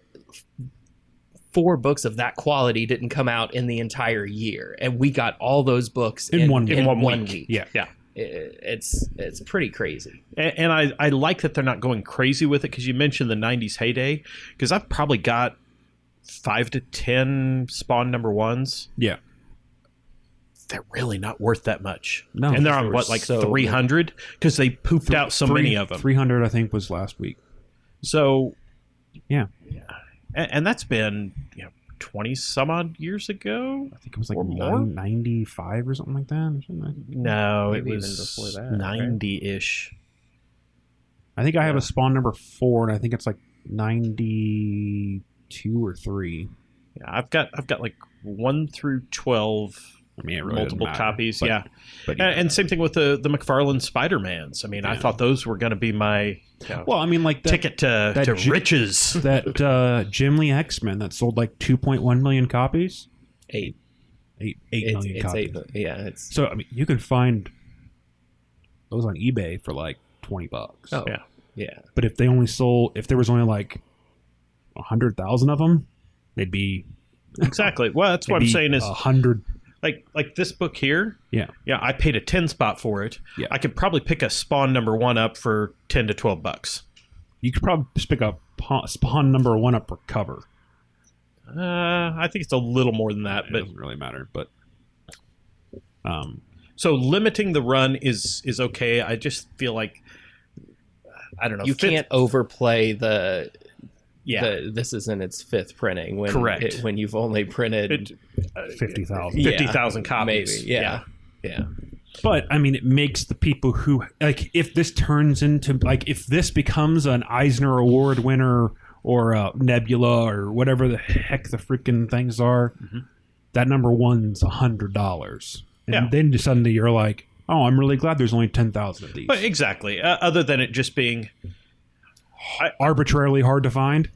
4 books of that quality didn't come out in the entire year, and we got all those books in one week. Yeah. It's pretty crazy. And I like that they're not going crazy with it, because you mentioned the 90s heyday, because I've probably got 5 to 10 Spawn number 1s. Yeah. They're really not worth that much. No. And they're on, 300? Because they pooped out so many of them. 300, I think, was last week. So Yeah. And that's been 20 some odd years ago. I think it was like Or more? 95 or something like that. Or something like that. No, Maybe it even was before that, 90-ish. I think I have a Spawn number 4, and I think it's like 92 or 3. Yeah, I've got like 1 through 12. I mean, it really multiple doesn't matter, copies, but- yeah. But And same thing with the McFarlane Spider-Mans. I mean, I thought those were going to be my well, I mean, like that, ticket to riches. that Jim Lee X-Men that sold like 2.1 million copies. 8. 8 million It's copies. 8. Yeah, it's. So I mean, you can find those on eBay for like $20. Oh, Yeah. yeah. But if there was only like 100,000 of them, they'd be Exactly. Well, that's what I'm saying is 100. like this book here. Yeah. Yeah, I paid a 10 spot for it. Yeah. I could probably pick a Spawn number 1 up for $10 to $12. You could probably just pick up Spawn number 1 up for cover. I think it's a little more than that, It but doesn't really matter. But so limiting the run is okay. I just feel like I don't know. You can't overplay the. Yeah. This is in its 5th printing. When Correct. When you've only printed 50,000. 50,000 copies. maybe. Yeah. But I mean, it makes the people who like if this turns into like if this becomes an Eisner Award winner or a Nebula or whatever the heck the freaking things are, that number 1's $100, and Yeah. then suddenly you're like, oh, I'm really glad there's only 10,000 of these. But exactly. Other than it just being Arbitrarily hard to find.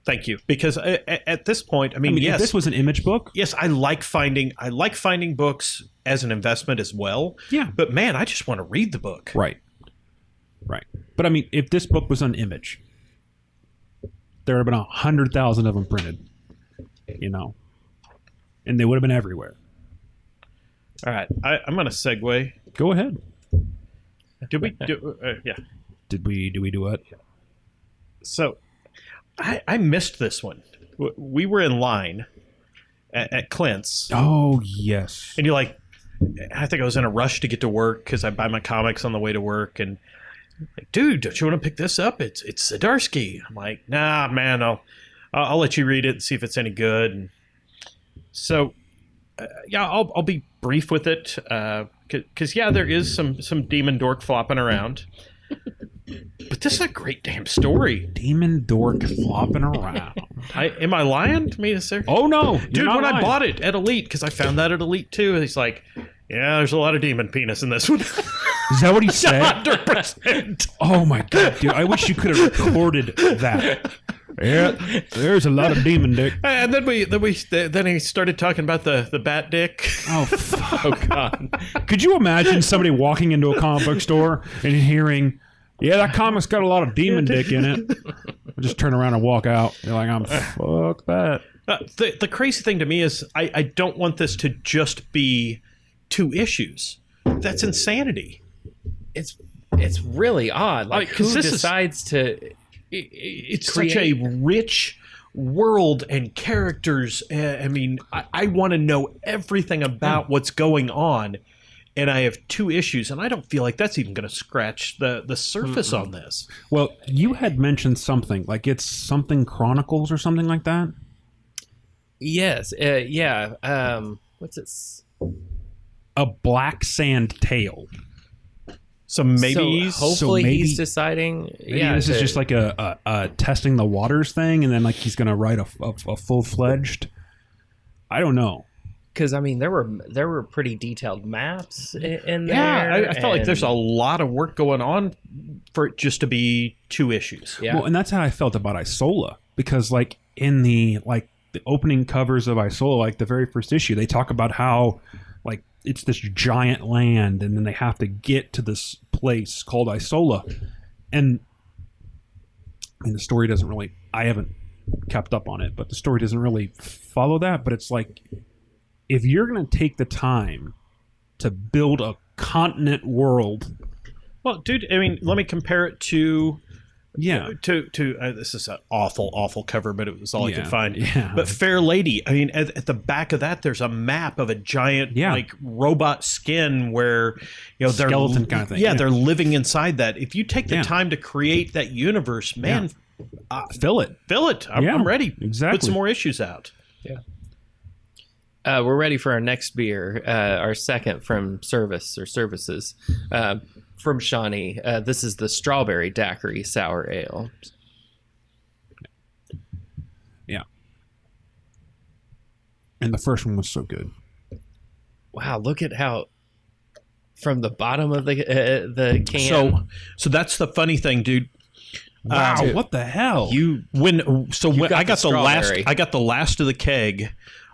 thank you, because at this point, I I mean, mean, yes, if this was an image book, yes, I like finding books as an investment as well. yeah, But man, I just want to read the book. right. But I mean, if this book was on image, there would have been 100,000 of them printed, and they would have been everywhere. All right, I'm going to segue. Go ahead. Did we do? Yeah. Did we do what? So, I missed this one. We were in line at Clint's, Oh yes. and you're like, I think I was in a rush to get to work because I buy my comics on the way to work, and like, dude, don't you want to pick this up? It's Zdarsky. I'm like, nah, man, I'll let you read it and see if it's any good. And so, yeah, I'll be brief with it because there is some demon dork flopping around. But this is a great damn story. Demon dork flopping around. Am I lying? To me, is there? Oh no, Dude, when I bought it at Elite, because I found that at Elite too, he's like, yeah, there's a lot of demon penis in this one. Is that what he said? 100%. Oh my god, dude! I wish you could have recorded that. Yeah, there's a lot of demon dick. And then he started talking about the bat dick. Oh, oh god! Could you imagine somebody walking into a comic book store and hearing, "Yeah, that comic's got a lot of demon dick in it." I'll just turn around and walk out. You're like, "I'm fuck that." The crazy thing to me is I don't want this to just be 2 issues. That's insanity. It's really odd. Like, who decides to? It's such a rich world and characters. I mean, I want to know everything about what's going on, and I have 2 issues, and I don't feel like that's even going to scratch the surface on this. Well, you had mentioned something like it's something Chronicles or something like that. Yes. Yeah. What's it? A Black Sand Tale. So maybe hopefully maybe- he's deciding. Maybe this is just like a testing the waters thing, and then like he's gonna write a full-fledged. I don't know. Because I mean, there were pretty detailed maps in there. Yeah, I felt like there's a lot of work going on for it just to be 2 issues. Yeah. Well, and that's how I felt about Isola, because like in the opening covers of Isola, like the very first issue, they talk about how like it's this giant land, and then they have to get to this place called Isola, and I mean the story doesn't really. I haven't kept up on it, but the story doesn't really follow that. But it's like, if you're going to take the time to build a continent world, Well, dude, I mean, let me compare it to yeah, this is an awful cover, but it was all I could find. Yeah. But Fair Lady, I mean, at the back of that, there's a map of a giant like robot skin where they're skeleton kind of thing. Yeah, they're living inside that. If you take the time to create that universe, man, Fill it. Fill it. Yeah, I'm ready. exactly. Put some more issues out. Yeah. We're ready for our next beer, our second from Servaes, from Shawnee. This is the Strawberry Daiquiri Sour Ale. Yeah. And the first one was so good. Wow, look at how from the bottom of the can. So that's the funny thing, dude. Wow, what the hell? When I got the got the last of the keg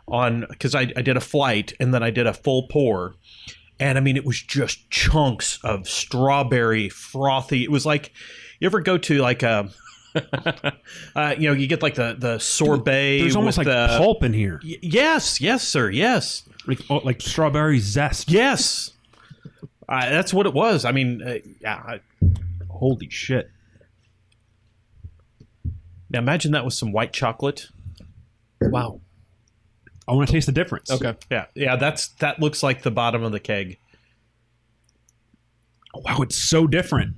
on, because I did a flight and then I did a full pour, and I mean it was just chunks of strawberry frothy. It was like, you ever go to like a you get like the sorbet. There's almost like pulp in here. Yes, sir, yes. Like strawberry zest. Yes. That's what it was. I mean, Holy shit. Now imagine that with some white chocolate. Wow. I want to taste the difference. Okay. Yeah. That looks like the bottom of the keg. Wow, it's so different.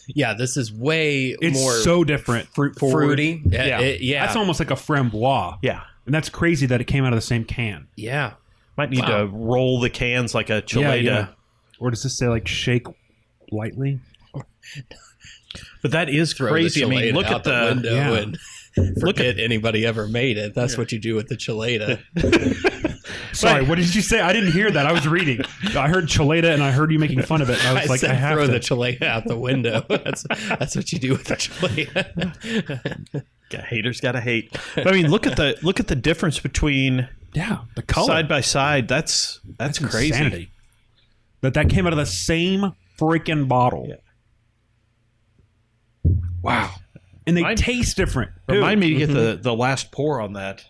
Yeah, this is way It's more so different. fruity. Yeah. That's almost like a framboise. Yeah. And that's crazy that it came out of the same can. Yeah. Might need to roll the cans like a Chileda. Yeah. Or does this say like shake lightly? But that is Throw crazy. the I mean, Chileda look out at the window yeah. and forget anybody ever made it. That's what you do with the Chileda. Sorry, what did you say? I didn't hear that. I was reading. I heard Chileda and I heard you making fun of it. And I was like, said I have throw to. the Chileda out the window. That's what you do with the Chileda. Haters gotta hate. But I mean, look at the difference between The color. side by side. That's crazy. Insanity. That came out of the same freaking bottle. Yeah. Wow. And they taste different. Remind me to get the last pour on that.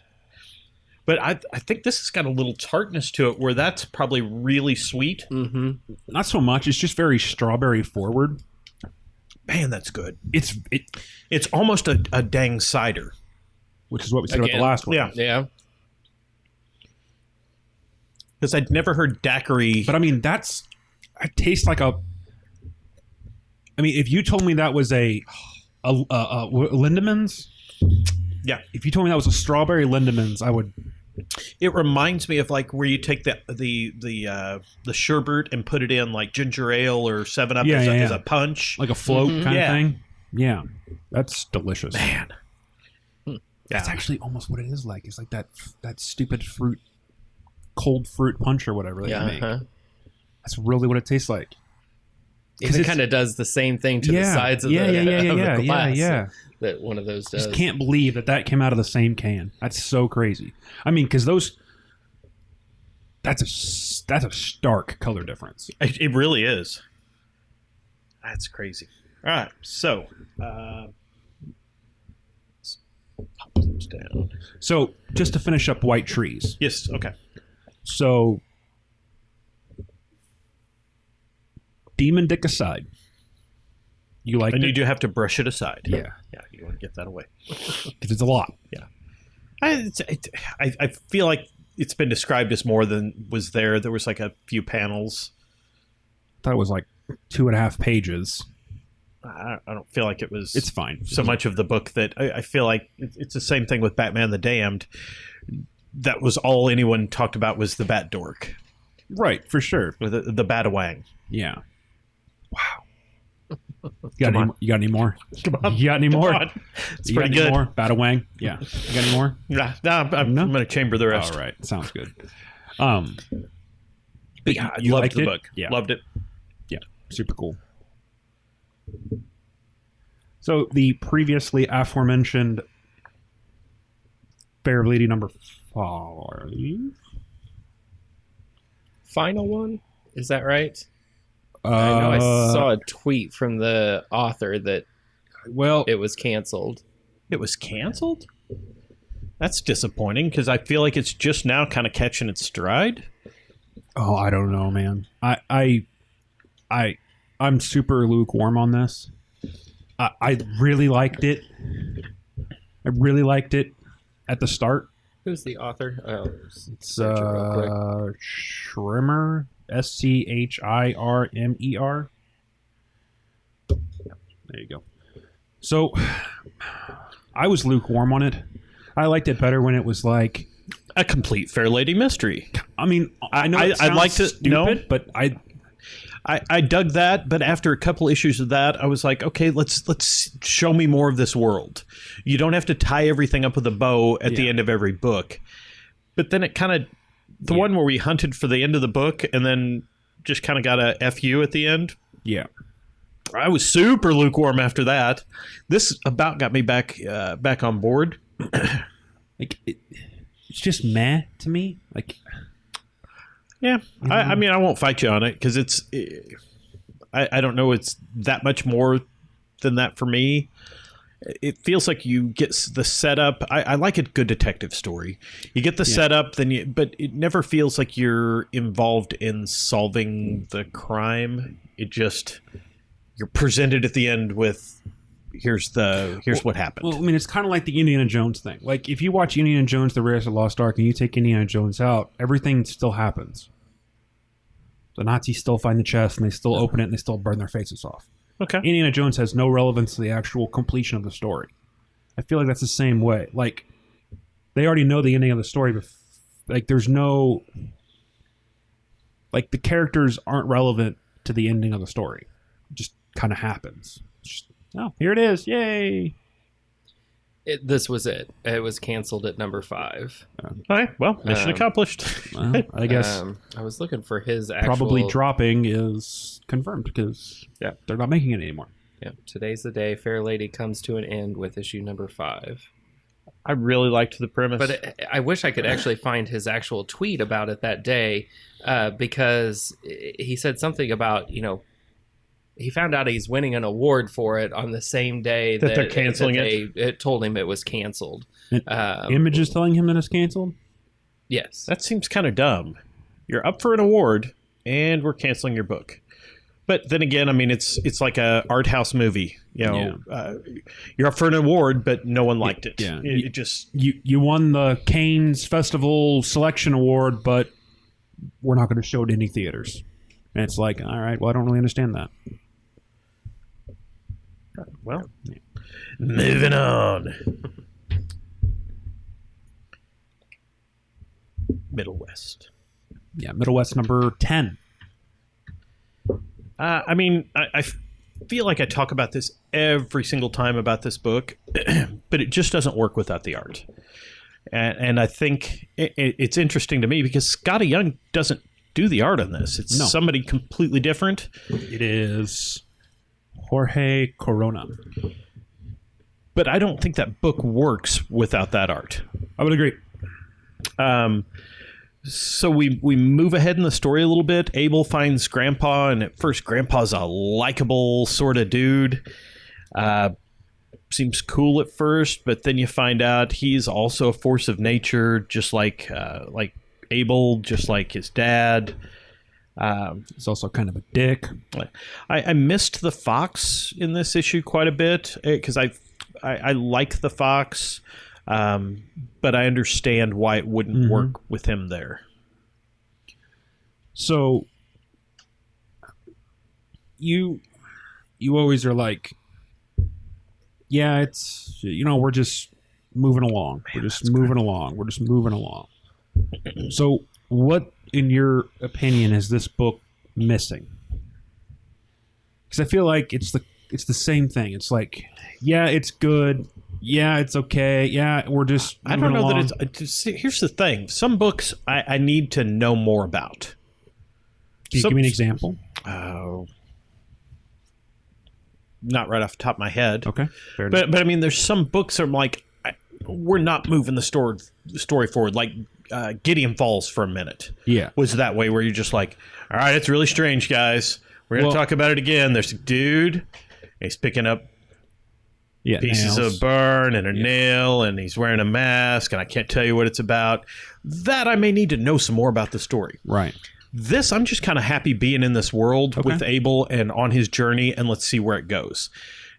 But I think this has got a little tartness to it, where that's probably really sweet. Mm-hmm. Not so much. It's just very strawberry forward. Man, that's good. It's almost a dang cider. which is what we said about Again. the last one. Yeah. Yeah. Because I'd never heard daiquiri. But I mean, it tastes like a. I mean, if you told me that was a Lindemans, Yeah. If you told me that was a strawberry Lindemans, I would. It reminds me of like where you take the sherbet and put it in like ginger ale or 7-Up as a punch. Like a float kind Yeah. of thing. Yeah. That's delicious. Man. That's actually almost what it is like. It's like that stupid cold fruit punch or whatever they make. That's really what it tastes like. It kind of does the same thing to the sides of the glass that one of those does. Just can't believe that came out of the same can. That's so crazy. I mean, because that's a stark color difference. It really is. That's crazy. All right, so let's pop those down. So just to finish up White Trees. Yes. Okay. So Demon Dick aside, you like And it? you do have to brush it aside. Yeah. Yeah. You want to get that away. Because it's a lot. Yeah. I feel like it's been described as more than was there. There was like a few panels. I thought it was like 2.5 pages. I don't feel like it was. It's fine. So much of the book that I feel like it's the same thing with Batman the Damned. That was all anyone talked about was the Bat Dork. Right, for sure. Or the Batawang. Yeah. Wow. You got any more? Come on. You got any more? It's You got pretty any good. more? Batawang? Yeah. You got any more? Nah, I'm going to chamber the rest. All right. Sounds good. But yeah, I you loved liked the it? book. Yeah. Loved it. Yeah. Super cool. So the previously aforementioned Fair Lady number 5. Final one? Is that right? I know I saw a tweet from the author that it was canceled. It was canceled? That's disappointing because I feel like it's just now kind of catching its stride. Oh, I don't know, man. I'm super lukewarm on this. I really liked it. I really liked it at the start. Who's the author? Oh, It's Schirmer, SCHIRMER. There you go. So I was lukewarm on it. I liked it better when it was like a complete Fair Lady mystery. I mean, I know I'd like to stupid, but I dug that, but after a couple issues of that, I was like, okay, let's show me more of this world. You don't have to tie everything up with a bow at the end of every book. But then it kind of, the one where we hunted for the end of the book and then just kind of got a FU at the end. Yeah. I was super lukewarm after that. This about got me back on board. Like, it's just meh to me. Like, yeah, I mean, I won't fight you on it because I don't know it's that much more than that for me. It feels like you get the setup. I like a good detective story. You get the setup, but it never feels like you're involved in solving the crime. It just, you're presented at the end with, here's what happened. Well, I mean, it's kind of like the Indiana Jones thing. Like, if you watch Indiana Jones: The Raiders of the Lost Ark and you take Indiana Jones out, everything still happens. The Nazis still find the chest and they still open it and they still burn their faces off. Okay. Indiana Jones has no relevance to the actual completion of the story. I feel like that's the same way. Like, they already know the ending of the story, but like, there's no, like, the characters aren't relevant to the ending of the story. It just kind of happens. Just, oh, here it is. Yay. This was it. It was canceled at number 5. All right. Well, mission accomplished. Well, I guess I was looking for his actual... probably dropping is confirmed because they're not making it anymore. Yeah. Today's the day Fair Lady comes to an end with issue number 5. I really liked the premise. But I wish I could actually find his actual tweet about it that day because he said something about, he found out he's winning an award for it on the same day that they're canceling it. It told him it was canceled. Image is telling him that it's canceled? Yes. That seems kind of dumb. You're up for an award, and we're canceling your book. But then again, I mean, it's like a art house movie. You're up for an award, but no one liked it. Yeah. It just you won the Cannes Festival Selection Award, but we're not going to show it in any theaters. And it's like, all right, well, I don't really understand that. Well, moving on. Middle West. Yeah, Middle West number 10. I mean, I feel like I talk about this every single time about this book, but it just doesn't work without the art. And I think it's interesting to me because Scotty Young doesn't do the art on this. It's somebody completely different. It is Jorge Corona. But I don't think that book works without that art. I would agree. So we move ahead in the story a little bit. Abel finds Grandpa, and at first Grandpa's a likable sort of dude. Seems cool at first, but then you find out he's also a force of nature, just like Abel, just like his dad. He's also kind of a dick. I missed the fox in this issue quite a bit because I like the fox, but I understand why it wouldn't work with him there. So you always are like, yeah, it's, we're just moving along. We're just moving along. So what, in your opinion, is this book missing? Because I feel like it's the same thing. It's like, yeah, it's good. Yeah, it's okay. Yeah, we're just moving I don't know along. that it's... Here's the thing. Some books I need to know more about. Can you give me an example? Not right off the top of my head. Okay. But I mean, there's some books that I'm like, we're not moving the story forward. Like Gideon Falls for a minute. Yeah. Was that way where you're just like, all right, it's really strange, guys. We're going to talk about it again. There's a dude, and he's picking up pieces nails. of burn and a nail, and he's wearing a mask, and I can't tell you what it's about. That I may need to know some more about the story. Right. This, I'm just kind of happy being in this world with Abel and on his journey, and let's see where it goes.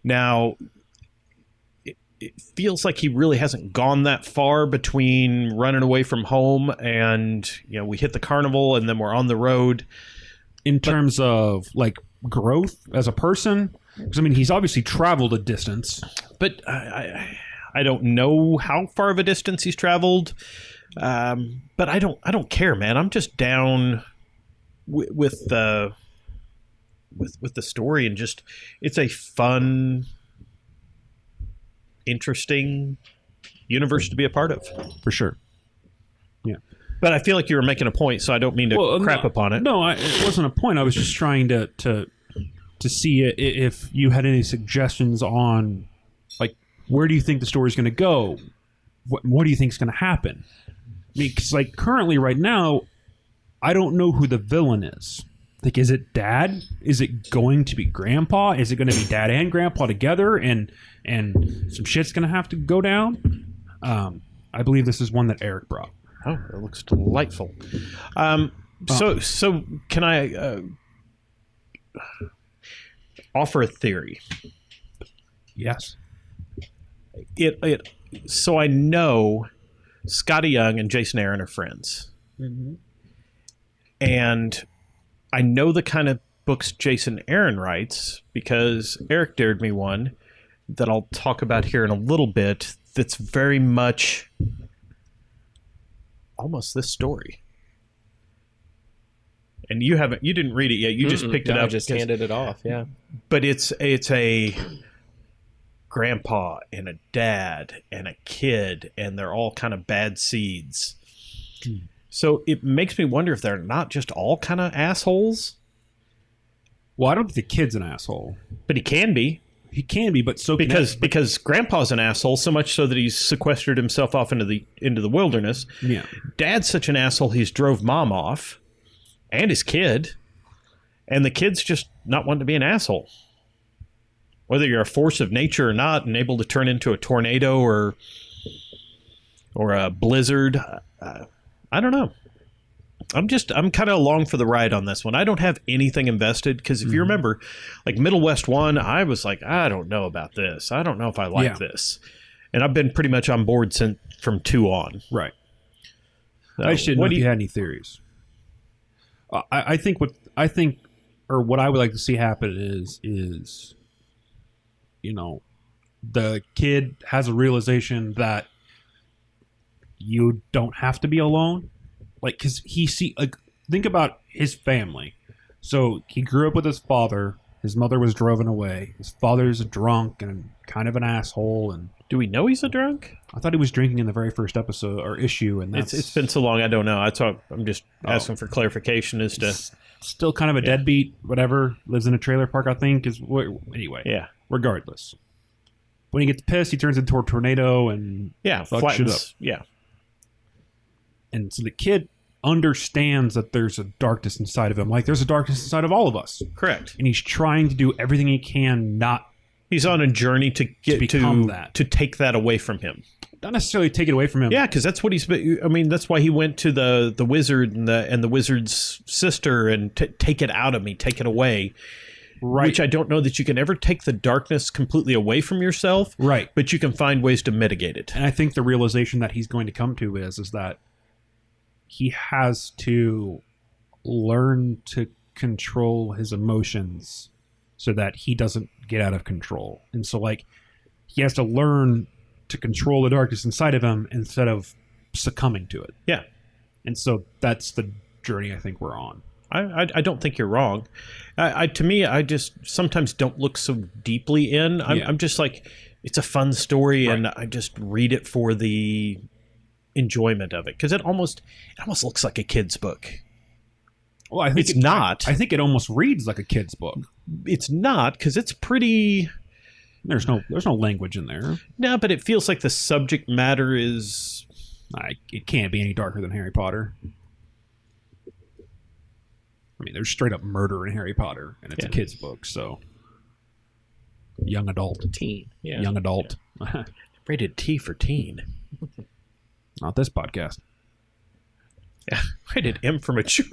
Now, it feels like he really hasn't gone that far between running away from home and, we hit the carnival and then we're on the road. In terms of, like, growth as a person? Because, I mean, he's obviously traveled a distance. But I I don't know how far of a distance he's traveled, but I don't care, man. I'm just down with the story, and just it's a fun, interesting universe to be a part of, for sure. Yeah, but I feel like you were making a point, so I don't mean to crap upon it. No, it wasn't a point. I was just trying to see if you had any suggestions on, like, where do you think the story's going to go? What do you think is going to happen? I mean, because, like, currently, right now, I don't know who the villain is. Like, is it Dad? Is it going to be Grandpa? Is it going to be Dad and Grandpa together? And some shit's going to have to go down? I believe this is one that Eric brought. Oh, it looks delightful. So can I offer a theory? Yes. So I know Scotty Young and Jason Aaron are friends. Mm-hmm. And I know the kind of books Jason Aaron writes because Eric dared me one that I'll talk about here in a little bit that's very much almost this story. And you didn't read it yet. You just picked it up. I just handed it off, yeah. But it's a grandpa and a dad and a kid, and they're all kind of bad seeds. So it makes me wonder if they're not just all kind of assholes. Well, I don't think the kid's an asshole. But he can be. He can be, but so because Grandpa's an asshole, so much so that he's sequestered himself off into the wilderness. Yeah. Dad's such an asshole he's drove Mom off, and his kid, and the kid's just not wanting to be an asshole. Whether you're a force of nature or not, and able to turn into a tornado or a blizzard, I don't know. I'm kind of along for the ride on this one. I don't have anything invested because if you remember, like Middle West 1, I was like, I don't know about this. I don't know if I like this. And I've been pretty much on board from 2 on. Right. I just didn't know if you had any theories. I think what I would like to see happen is the kid has a realization that you don't have to be alone. Like, because think about his family. So he grew up with his father. His mother was driven away. His father's a drunk and kind of an asshole. And do we know he's a drunk? I thought he was drinking in the very first episode or issue. And it's been so long, I don't know. I'm just asking for clarification as to. Still kind of a deadbeat, whatever. Lives in a trailer park, I think. Anyway. Yeah. Regardless. When he gets pissed, he turns into a tornado and fucks shit up. Yeah. And so the kid understands that there's a darkness inside of him. Like, there's a darkness inside of all of us. Correct. And he's trying to do everything he can not... He's on a journey to get to take that away from him. Not necessarily take it away from him. Yeah, because that's what that's why he went to the wizard and the wizard's sister and take it out of me, take it away. Right. Which I don't know that you can ever take the darkness completely away from yourself. Right. But you can find ways to mitigate it. And I think the realization that he's going to come to is that he has to learn to control his emotions so that he doesn't get out of control. And so, like, he has to learn to control the darkness inside of him instead of succumbing to it. Yeah. And so that's the journey I think we're on. I don't think you're wrong. To me, I just sometimes don't look so deeply in. I'm just like, it's a fun story, right. And I just read it for the enjoyment of it because it almost looks like a kid's book. Well, I think it's not. I think it almost reads like a kid's book. It's not because it's pretty. There's no language in there. No, but it feels like the subject matter is. It can't be any darker than Harry Potter. I mean, there's straight up murder in Harry Potter, and it's a kid's book, so young adult, teen, young adult, rated T for teen. Not this podcast. Yeah, rated M for mature.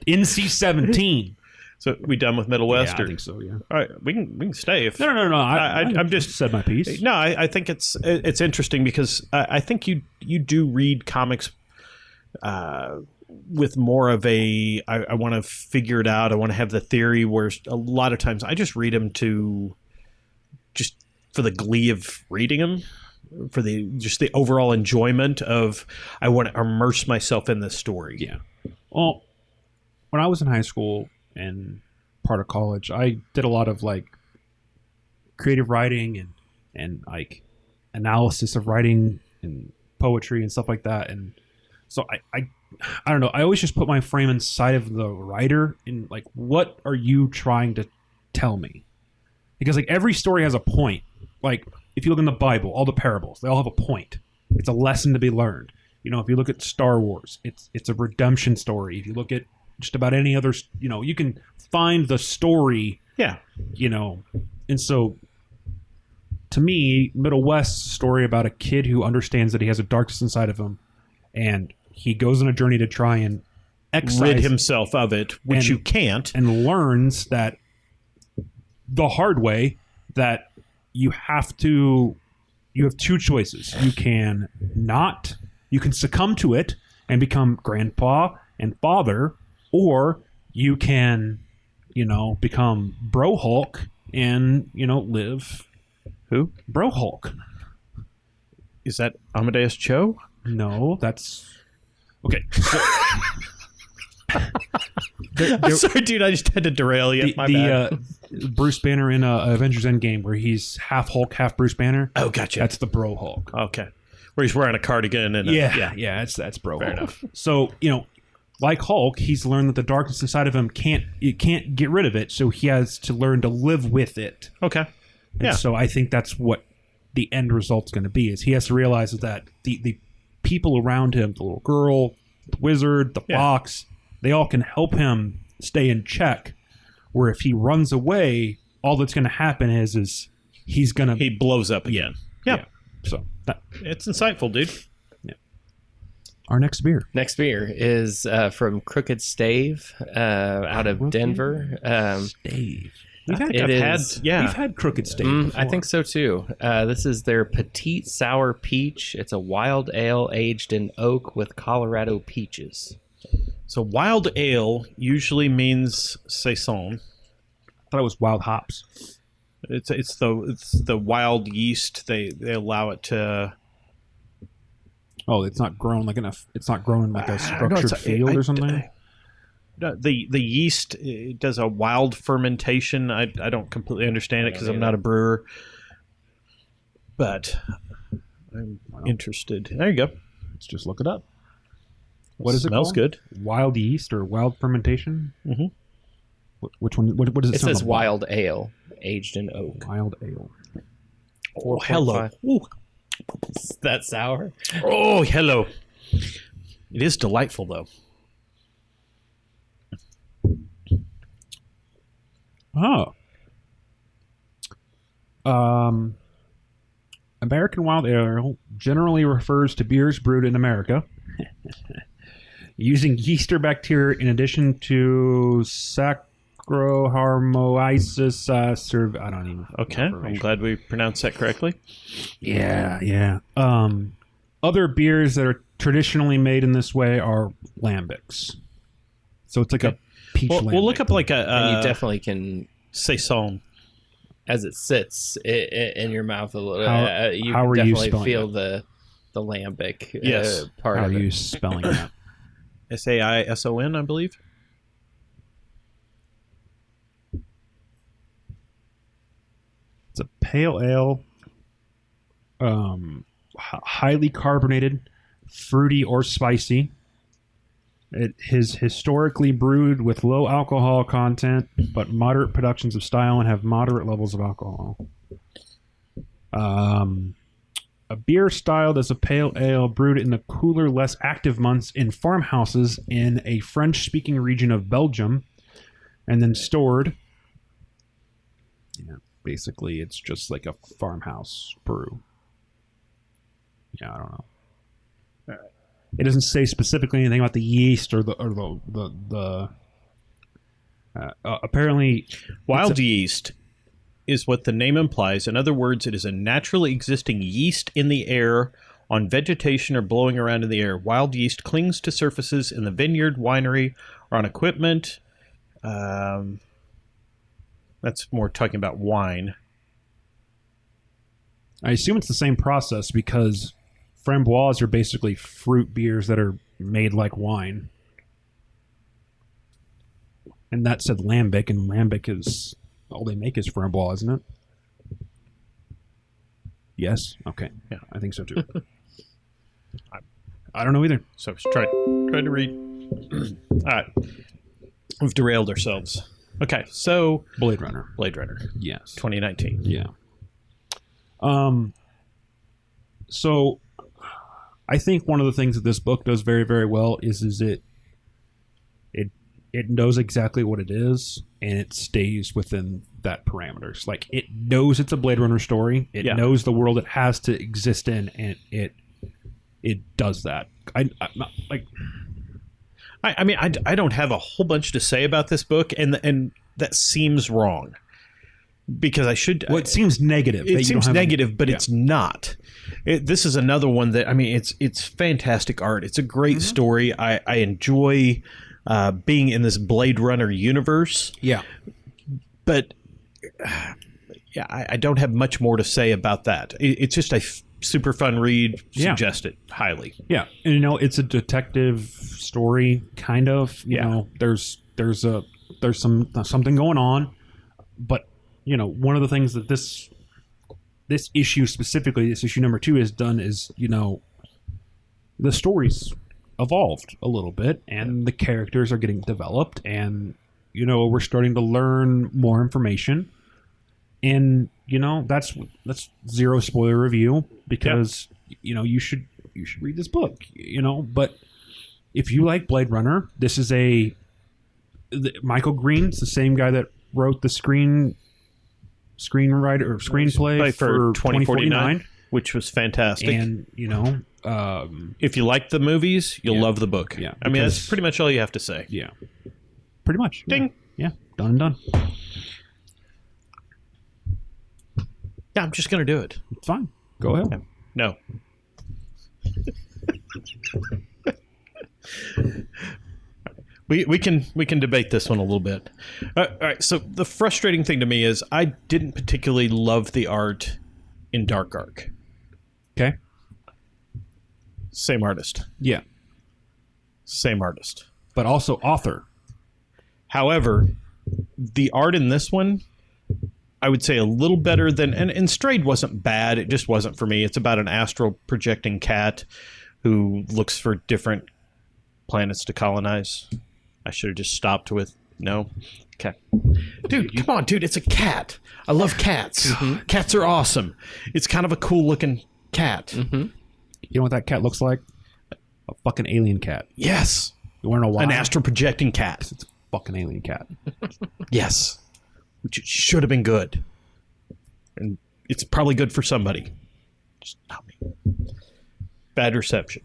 NC-17. So we done with Middle West? Yeah, I think so. Yeah. All right, we can stay. If no. I'm just said my piece. No, I think it's interesting because I think you do read comics with more of a I want to figure it out. I want to have the theory. Where a lot of times I just read them to just for the glee of reading them, for the overall enjoyment of, I want to immerse myself in this story. Yeah. Well, when I was in high school and part of college, I did a lot of like creative writing and like analysis of writing and poetry and stuff like that. And so I don't know. I always just put my frame inside of the writer and like, what are you trying to tell me? Because like every story has a point. Like if you look in the Bible, all the parables, they all have a point. It's a lesson to be learned. You know, if you look at Star Wars, it's a redemption story. If you look at just about any other, you know, you can find the story. Yeah. You know, and so to me, Middle West's story about a kid who understands that he has a darkness inside of him, and he goes on a journey to try and rid himself of it, which you can't, and learns that the hard way that you have two choices. You can succumb to it and become grandpa and father, or you can, you know, become Bro Hulk and, you know, live. Who? Bro Hulk. Is that Amadeus Cho? No, that's okay. I'm sorry, dude. I just had to derail you. My bad. Bruce Banner in Avengers Endgame, where he's half Hulk, half Bruce Banner. Oh, gotcha. That's the Bro Hulk. Okay, where he's wearing a cardigan and that's Bro Fair Hulk. enough. So you know, like Hulk, he's learned that the darkness inside of him can't get rid of it, so he has to learn to live with it. Okay. And so I think that's what the end result's going to be, is he has to realize that the people around him, the little girl, the wizard, the fox, they all can help him stay in check, where if he runs away, all that's going to happen is he blows up again. Yeah. So it's insightful, dude. Yeah. Our next beer. Next beer is from Crooked Stave out of Denver. Stave. We've had Crooked Stave before. I think so too. This is their Petite Sour Peach. It's a wild ale aged in oak with Colorado peaches. So wild ale usually means saison. I thought it was wild hops. It's the wild yeast. They allow it to. Oh, it's not grown like it's not grown in like a structured field or something. The yeast, it does a wild fermentation. I don't completely understand it because I'm not a brewer, but I'm interested. There you go. Let's just look it up. What is it Smells called? good. Wild yeast or wild fermentation? Mm-hmm. Which one? What does it? It says wild ale aged in oak. Wild ale. Oh, hello. Ooh. Is that sour? Oh, hello. It is delightful, though. Oh. American wild ale generally refers to beers brewed in America using yeast or bacteria in addition to Saccharomyces I don't even. Okay, I'm glad we pronounced that correctly. Yeah. Other beers that are traditionally made in this way are lambics. So it's like a peach lambic. We'll look up like and you definitely can saison as it sits in your mouth a little. You how can are definitely you spelling feel the lambic part How of are it. you spelling that? Saison, I believe. It's a pale ale, highly carbonated, fruity or spicy. It is historically brewed with low alcohol content, but moderate productions of style and have moderate levels of alcohol. A beer styled as a pale ale brewed in the cooler, less active months in farmhouses in a French-speaking region of Belgium, and then stored. Yeah, basically, it's just like a farmhouse brew. Yeah, I don't know. It doesn't say specifically anything about the yeast or the apparently wild yeast is what the name implies. In other words, it is a naturally existing yeast in the air, on vegetation, or blowing around in the air. Wild yeast clings to surfaces in the vineyard, winery, or on equipment. That's more talking about wine. I assume it's the same process because framboise are basically fruit beers that are made like wine. And that said lambic, and lambic is all they make is framboise, isn't it? Yes. Okay. Yeah, I think so too. I don't know either. So try to read. All right, we've derailed ourselves. Okay, so Blade Runner. Yes. 2019. Yeah. So I think one of the things that this book does very, very well is it knows exactly what it is, and it stays within that parameters. Like, it knows it's a Blade Runner story. It knows the world it has to exist in, and it does that. I'm not like. I mean, I don't have a whole bunch to say about this book, and that seems wrong. Because I should. Well, it seems negative. It seems negative, but it's not. This is another one that, I mean, it's fantastic art. It's a great story. I enjoy being in this Blade Runner universe. Yeah. But yeah, I don't have much more to say about that. It's just a super fun read. Suggest it highly. Yeah, and it's a detective story, kind of. You know, there's something going on, but one of the things that this issue specifically, this issue number 2, has done is, the story's evolved a little bit, and the characters are getting developed, and we're starting to learn more information, and that's zero spoiler review, because you should read this book, but if you like Blade Runner, this is Michael Green's the same guy that wrote the screenwriter or screenplay for 2049, which was fantastic. And if you like the movies, you'll love the book. Yeah, I mean, that's pretty much all you have to say. Yeah, pretty much. Ding. Yeah, done and done. Yeah, I'm just gonna do it. It's fine. Go ahead. No. We can debate this one a little bit. All right. So the frustrating thing to me is I didn't particularly love the art in Dark Ark. Okay. Same artist. Yeah. Same artist. But also author. However, the art in this one, I would say a little better than... And Strayed wasn't bad. It just wasn't for me. It's about an astral projecting cat who looks for different planets to colonize. I should have just stopped with no. Okay. Dude, come on, dude. It's a cat. I love cats. Mm-hmm. Cats are awesome. It's kind of a cool looking cat. Mm-hmm. You know what that cat looks like? A fucking alien cat. Yes. You want to know why? An astral projecting cat. It's a fucking alien cat. Yes. Which should have been good. And it's probably good for somebody. Just not me. Bad reception.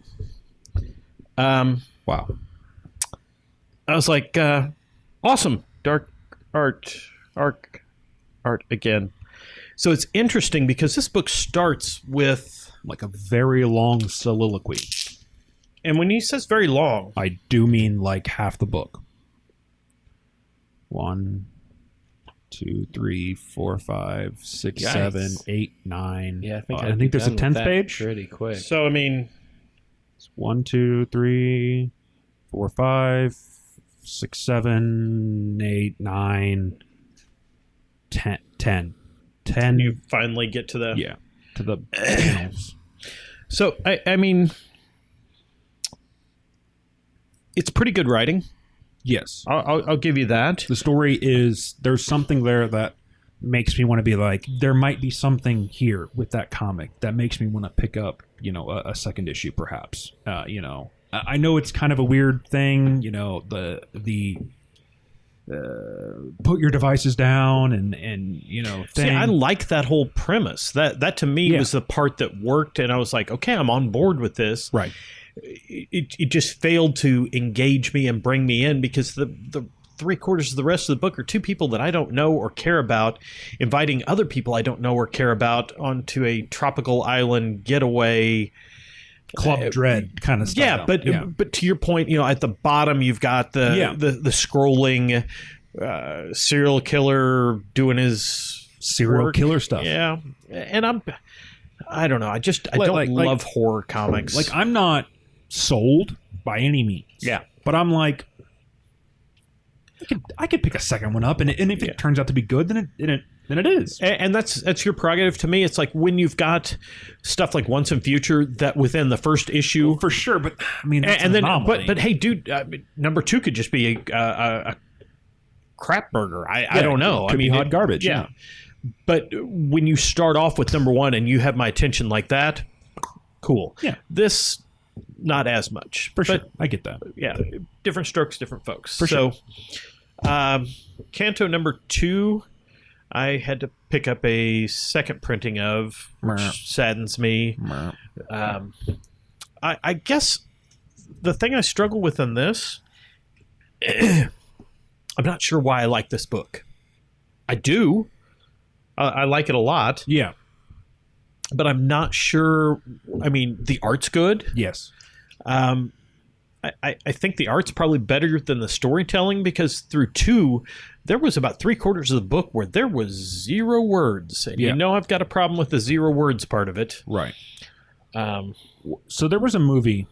Wow. I was like, awesome. Dark art again. So it's interesting because this book starts with like a very long soliloquy. And when he says very long, I do mean like half the book. 1, 2, 3, 4, 5, 6, 7, 8, 9. Yeah, I think there's a 10th page. Pretty quick. So I mean, 1, 2, 3, 4, 5, 6, 7, 8, 9, 10. You finally get to the to the panels. So I mean, it's pretty good writing. Yes, I'll give you that. The story is, there's something there that makes me want to be like, there might be something here with that comic that makes me want to pick up, a second issue, perhaps. I know it's kind of a weird thing, the put your devices down and thing. See, I like that whole premise. That to me was the part that worked, and I was like, okay, I'm on board with this. Right. It just failed to engage me and bring me in because the 3/4 of the rest of the book are two people that I don't know or care about, inviting other people I don't know or care about onto a tropical island getaway. Club Dread kind of stuff. But to your point, at the bottom you've got the scrolling serial killer doing his serial killer stuff. Yeah, and I don't know. I don't love horror comics. Like, I'm not sold by any means. Yeah. But I'm like, I could pick a second one up, and if it turns out to be good, then it is. And that's your prerogative. To me, it's like when you've got stuff like Once and Future that within the first issue, well, for sure. But I mean, that's and then anomaly. but hey, dude, number 2 could just be a crap burger. I don't know. It could be hot garbage. Yeah. But when you start off with number 1 and you have my attention like that, cool. Yeah. This, not as much. For sure. I get that. Yeah. Different strokes, different folks. For sure. Canto number 2, I had to pick up a second printing of, which saddens me. I guess the thing I struggle with in this, I'm not sure why I like this book. I do. I like it a lot. Yeah. But I'm not sure. I mean, the art's good. Yes. I think the art's probably better than the storytelling, because through 2, there was about 3/4 of the book where there was 0 words. And you know I've got a problem with the 0 words part of it. Right. So there was a movie,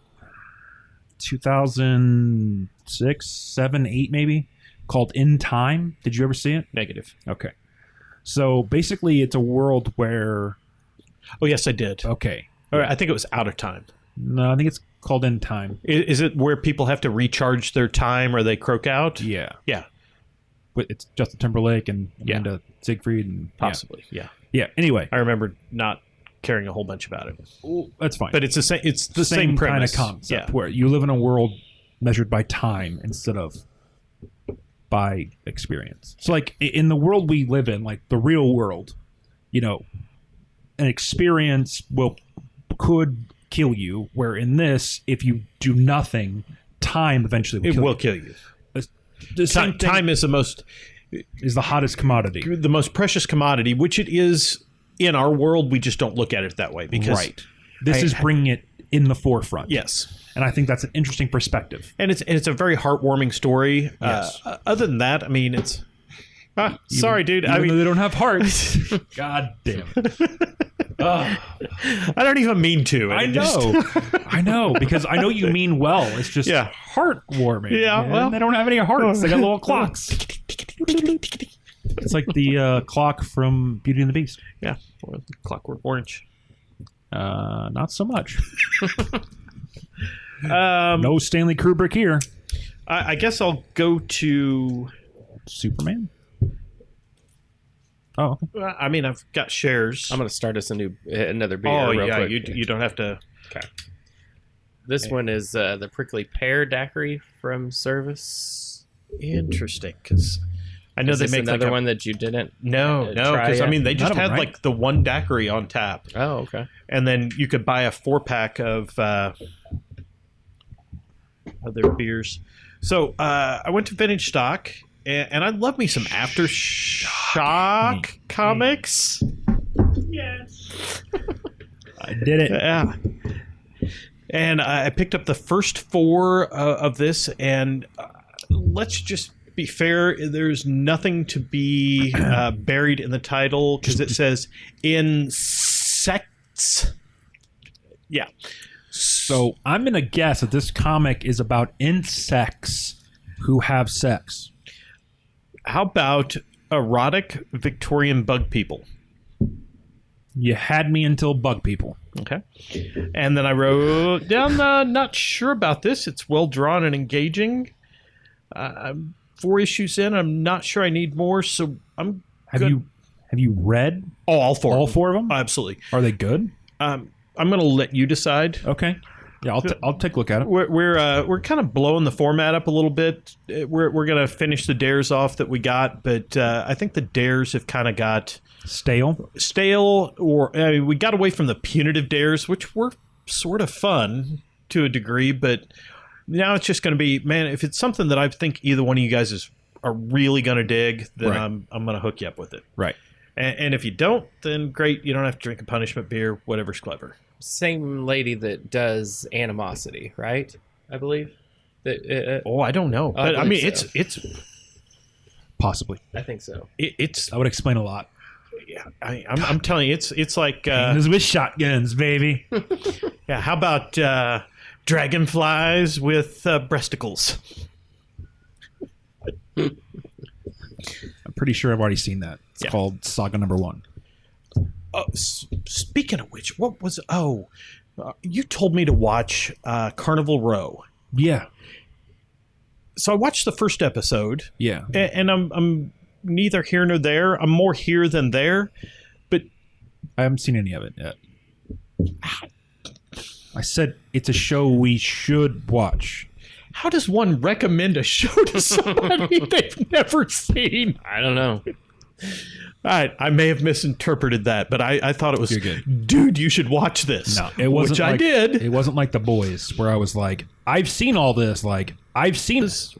2006, 7, 8 maybe, called In Time. Did you ever see it? Negative. Okay. So basically it's a world where... Oh, yes, I did. Okay. All right, I think it was Out of Time. No, I think it's called In Time. Is it where people have to recharge their time or they croak out? Yeah. Yeah. But it's Justin Timberlake and Amanda Siegfried. And, possibly, yeah. Yeah, anyway. I remember not caring a whole bunch about it. Well, that's fine. But it's the same. It's the same premise. Kind of concept where you live in a world measured by time instead of by experience. So, like, in the world we live in, like the real world, an experience could kill you, where in this, if you do nothing, time eventually will kill you. Time is is the hottest commodity, the most precious commodity, which it is in our world. We just don't look at it that way because this is bringing it in the forefront. Yes. And I think that's an interesting perspective. And it's a very heartwarming story. Yes. Other than that, I mean, it's... sorry, dude. Even though they don't have hearts. God damn it. I don't even mean to. I know, because I know you mean well. It's just heartwarming. Yeah, well. They don't have any hearts. They got little clocks. It's like the clock from Beauty and the Beast. Yeah, or Clockwork Orange. Not so much. No Stanley Kubrick here. I guess I'll go to Superman. Oh, okay. I mean, I've got shares. I'm going to start us another beer. Oh, real yeah, quick. you don't have to. Okay. This one is the prickly pear daiquiri from Servaes. Interesting, because I know they make another one that you didn't. No, because I mean they just had like the one daiquiri on tap. Oh, okay. And then you could buy a 4-pack of other beers. So I went to Vintage Stock, and I love me some Aftershock comics. Yes. I did it. Yeah. And I picked up the first 4 of this, and let's just be fair, there's nothing to be buried in the title because it says insects. Yeah. So I'm going to guess that this comic is about insects who have sex. How about erotic Victorian bug people? You had me until bug people. Okay. And then I wrote down, not sure about this. It's well drawn and engaging. I'm 4 issues in. I'm not sure I need more, so I'm good. Have you read all 4? All 4 of them? Absolutely. Are they good? I'm going to let you decide. Okay. Yeah, I'll take a look at it. We're kind of blowing the format up a little bit. We're going to finish the dares off that we got, but I think the dares have kind of got stale, or I mean, we got away from the punitive dares, which were sort of fun to a degree, but now it's just going to be, man, if it's something that I think either one of you guys are really going to dig, then right. I'm going to hook you up with it. Right. And if you don't, then great. You don't have to drink a punishment beer. Whatever's clever. Same lady that does Animosity, right? I believe. I don't know. But I mean, so. It's possibly. I think so. It's. That would explain a lot. I'm telling you, it's like Painters with shotguns, baby. yeah. How about dragonflies with breasticles? I'm pretty sure I've already seen that. It's called Saga Number 1. Oh, speaking of which, what was? You told me to watch Carnival Row. Yeah. So I watched the first episode. Yeah. And I'm neither here nor there. I'm more here than there. But I haven't seen any of it yet. I said it's a show we should watch. how does one recommend a show to somebody they've never seen? I don't know. I may have misinterpreted that, but I thought it was, You're good. Dude, you should watch this. No, it wasn't. Which I did. It wasn't like The Boys, where I was like, I've seen all this. Like, I've seen this.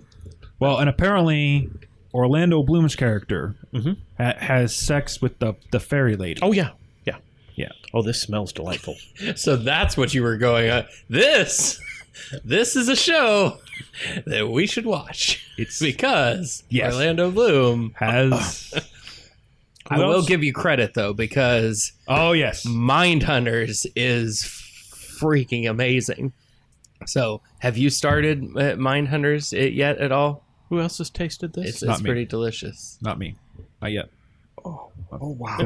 Well, and apparently Orlando Bloom's character has sex with the fairy lady. Oh, yeah. Yeah. Oh, this smells delightful. So that's what you were going on. This is a show that we should watch. It's because yes. Orlando Bloom has. I will give you credit though, because Oh yes, Mindhunters is freaking amazing. So, have you started Mindhunters yet at all? Who else has tasted this? It's pretty delicious. not me, not yet. Oh, wow.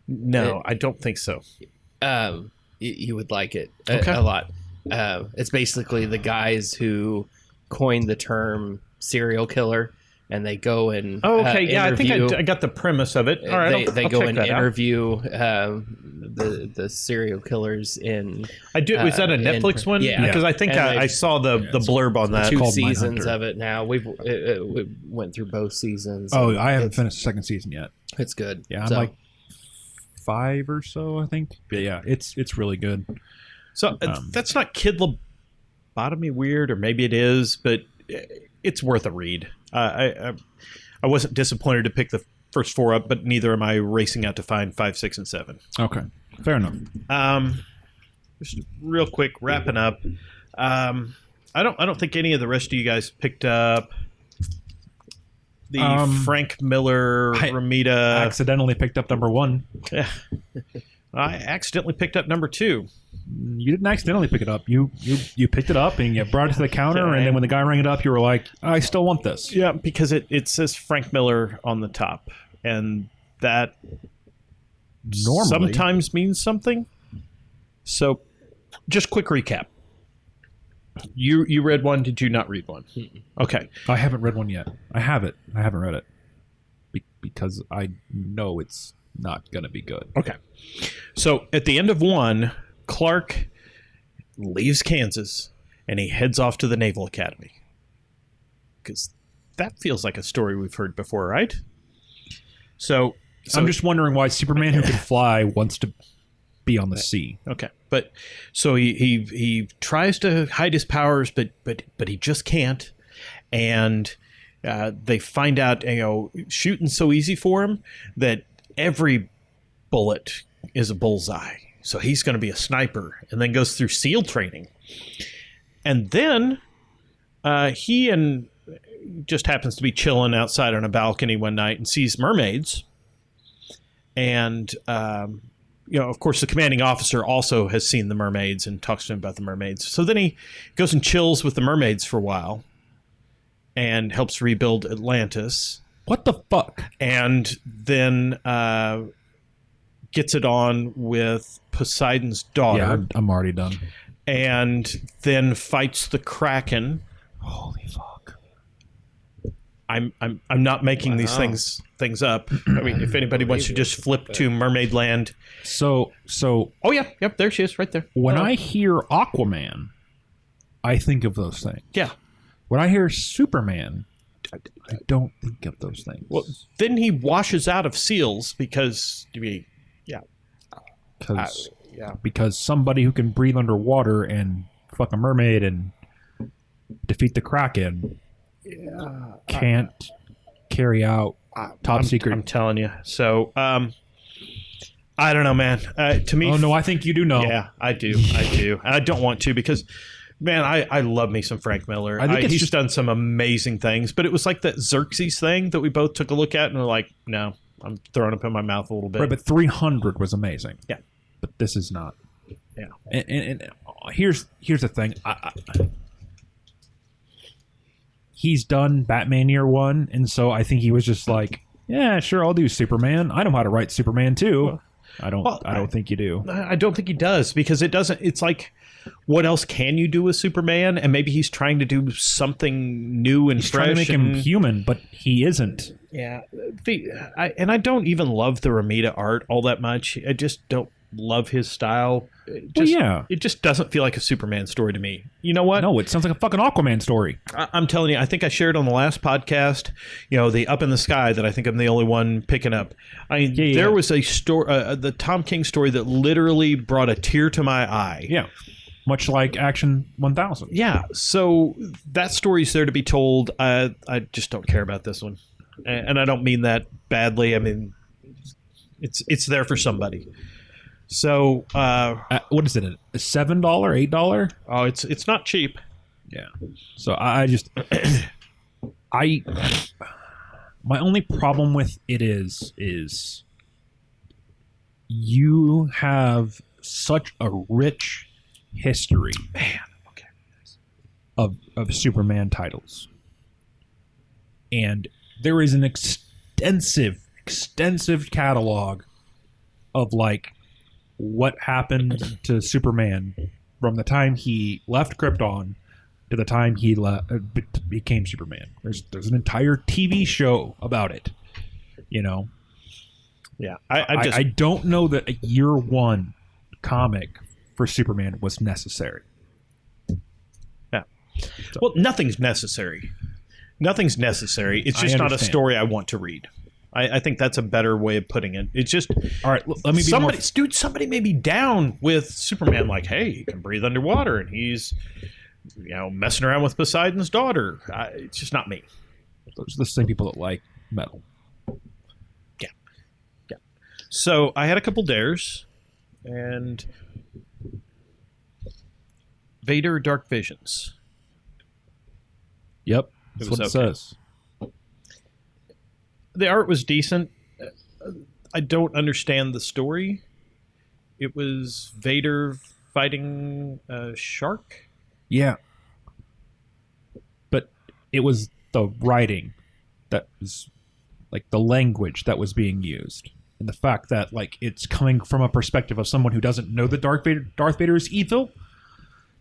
No, I don't think so. You would like it Okay. a lot. It's basically the guys who coined the term serial killer, and they go and I interview. think I got the premise of it. All right, They I'll go check and that out. interview the serial killers in. I do. Was that a Netflix one? Yeah. Because I think And I saw the blurb on that. Two called seasons Mindhunter. of it now. We went through both seasons. oh, and I haven't it's, finished the second season yet. It's good. Yeah, I'm So, like 5 or so, I think. But yeah, it's really good. So that's not kid lobotomy weird, or maybe it is, but it's worth a read. I wasn't disappointed to pick the first 4 up, but neither am I racing out to find 5, 6, and 7. Okay, fair enough. Just real quick, wrapping up. I don't think any of the rest of you guys picked up the Frank Miller Ramita. Accidentally picked up number 1. I accidentally picked up number 2. You didn't accidentally pick it up. You picked it up and you brought it to the counter, and then when the guy rang it up, you were like, I still want this. Yeah, because it says Frank Miller on the top, and that Normally. sometimes means something. So, just quick recap. You read one, did you not read one? Okay. I haven't read one yet. I have it. I haven't read it. Because I know it's not going to be good. Okay. So, at the end of 1, Clark leaves Kansas and he heads off to the Naval Academy. Because that feels like a story we've heard before, right? So I'm just wondering why Superman who can fly wants to be on the sea. okay, but so he tries to hide his powers, but he just can't, and they find out shooting's so easy for him that every bullet is a bullseye. So he's going to be a sniper, and then goes through SEAL training, and then he just happens to be chilling outside on a balcony one night and sees mermaids, and of course, the commanding officer also has seen the mermaids and talks to him about the mermaids. So then he goes and chills with the mermaids for a while and helps rebuild Atlantis. What the fuck? And then gets it on with Poseidon's daughter. Yeah, I'm already done. And then fights the Kraken. Holy fuck. I'm not making these things up. I mean, if anybody wants to just flip to Mermaid Land. So Oh, yeah. Yep, there she is right there. when I hear Aquaman, I think of those things. Yeah. When I hear Superman, I don't think of those things. Well, then he washes out of seals because, Because somebody who can breathe underwater and fuck a mermaid and defeat the Kraken can't carry out top secret. I'm telling you. So, I don't know, man. To me, Oh no, I think you do know. yeah, I do. And I don't want to because, man, I love me some Frank Miller. I think it's he's just- done some amazing things, but it was like that Xerxes thing that we both took a look at and were like, no. I'm throwing up in my mouth a little bit. Right, but 300 was amazing. Yeah. But this is not. Yeah. And here's the thing. He's done Batman Year One, and so I think he was just like, yeah, sure, I'll do Superman. I know how to write Superman too. I don't think you do. I don't think he does, because it doesn't. It's like, what else can you do with Superman? And maybe he's trying to do something new and He's fresh. trying to make him human, but he isn't. Yeah, I don't even love the Romita art all that much. I just don't love his style. It just doesn't feel like a Superman story to me. You know what? No, it sounds like a fucking Aquaman story. I'm telling you, I think I shared on the last podcast, the Up in the Sky, that I think I'm the only one picking up. There was a story, the Tom King story, that literally brought a tear to my eye. Yeah. Much like Action 1000. Yeah, so that story's there to be told. I just don't care about this one. And I don't mean that badly. I mean, it's there for somebody. So what is it? A $7, $8? Oh, it's not cheap. Yeah. So I just my only problem with it is you have such a rich history, of Superman titles, and there is an extensive catalog of like what happened to Superman from the time he left Krypton to the time he became Superman. There's an entire TV show about it. Yeah, I don't know that a Year One comic for Superman was necessary. Yeah. So. Well, nothing's necessary. Nothing's necessary. It's just not a story I want to read. I think that's a better way of putting it. It's just, all right. Let me be somebody may be down with Superman. Like, hey, he can breathe underwater, and he's, messing around with Poseidon's daughter. It's just not me. Those are the same people that like metal. Yeah. So I had a couple dares, and Vader Dark Visions. Yep, that's what it says. The art was decent. I don't understand the story. It was Vader fighting a shark. Yeah. But it was the writing that was, like, the language that was being used. And the fact that, like, it's coming from a perspective of someone who doesn't know that Darth Vader is evil.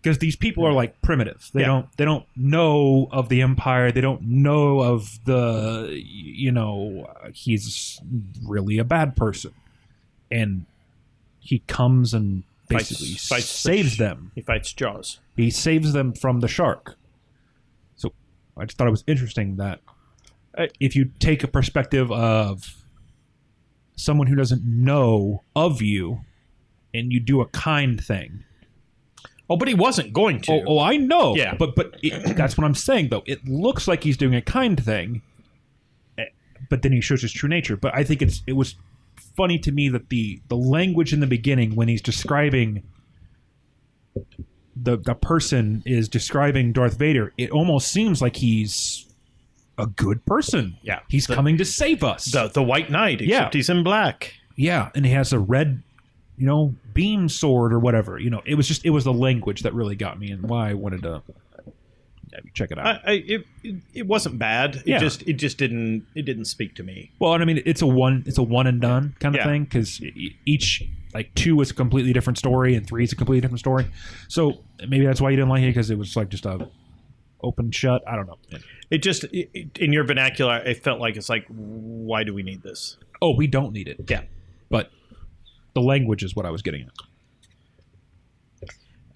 Because these people are like primitive. They don't know of the Empire. They don't know of the, he's really a bad person. And he comes and basically saves them. He fights Jaws. He saves them from the shark. So I just thought it was interesting that if you take a perspective of someone who doesn't know of you and you do a kind thing. Oh, but he wasn't going to. Oh, I know. Yeah. But that's what I'm saying, though. It looks like he's doing a kind thing, but then he shows his true nature. But I think it was funny to me that the language in the beginning, when he's describing the person is describing Darth Vader, it almost seems like he's a good person. Yeah. He's coming to save us. The White Knight, except he's in black. Yeah, and he has a red beam sword or whatever. It was the language that really got me and why I wanted to check it out. It wasn't bad. It just didn't speak to me. Well, and I mean, it's a one and done kind of thing, because each, like, 2 is a completely different story and 3 is a completely different story. So maybe that's why you didn't like it, because it was like just a open shut. I don't know. It just in your vernacular, it felt like it's like, why do we need this? Oh, we don't need it. Yeah, but the language is what I was getting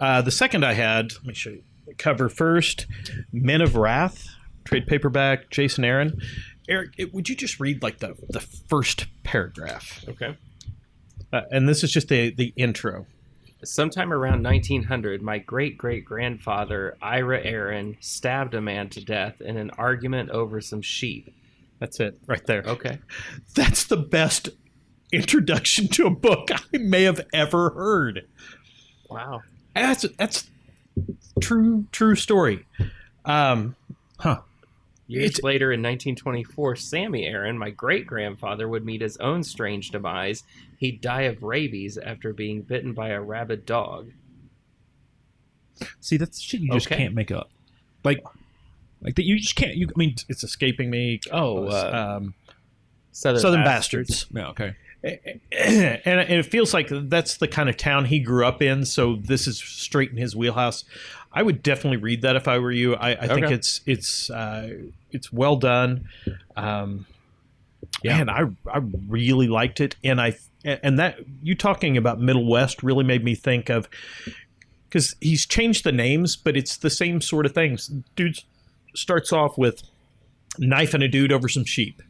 at. The second I had, let me show you the cover first. Men of Wrath, trade paperback, Jason Aaron. Eric, would you just read like the first paragraph? Okay. And this is just the intro. Sometime around 1900, my great-great-grandfather, Ira Aaron, stabbed a man to death in an argument over some sheep. That's it, right there. Okay. That's the best introduction to a book I may have ever heard. Wow. That's true story. Years later, in 1924, Sammy Aaron, my great-grandfather, would meet his own strange demise. He'd die of rabies after being bitten by a rabid dog. See, that's shit you just can't make up. Like that you just can't. I mean, It's escaping me. Southern Bastards. yeah, okay. And it feels like that's the kind of town he grew up in, so this is straight in his wheelhouse. I would definitely read that if I were you. I think it's well done. Man, I really liked it, and that you talking about Middle West really made me think of, because he's changed the names, but it's the same sort of things. Dude starts off with knifing a dude over some sheep,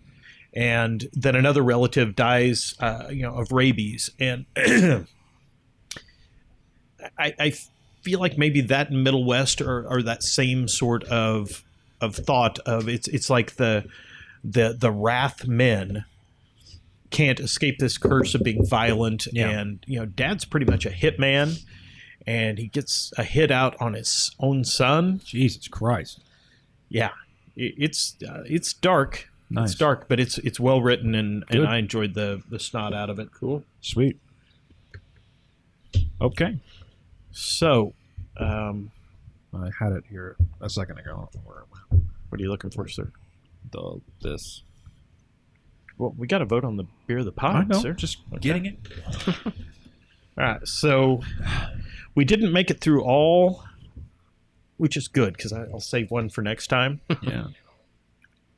and then another relative dies, of rabies, and I feel like maybe that in Middle West are that same sort of thought of it's like the wrath men can't escape this curse of being violent, and Dad's pretty much a hitman, and he gets a hit out on his own son. Jesus Christ! Yeah, it's dark. Nice. It's dark, but it's well written, and I enjoyed the snot out of it. Cool. Sweet. Okay. So, I had it here a second ago. Where it went. what are you looking for, sir? This. Well, we got to vote on the beer of the pod, I know. sir. Just getting it. All right, so we didn't make it through all, which is good because I'll save one for next time. Yeah.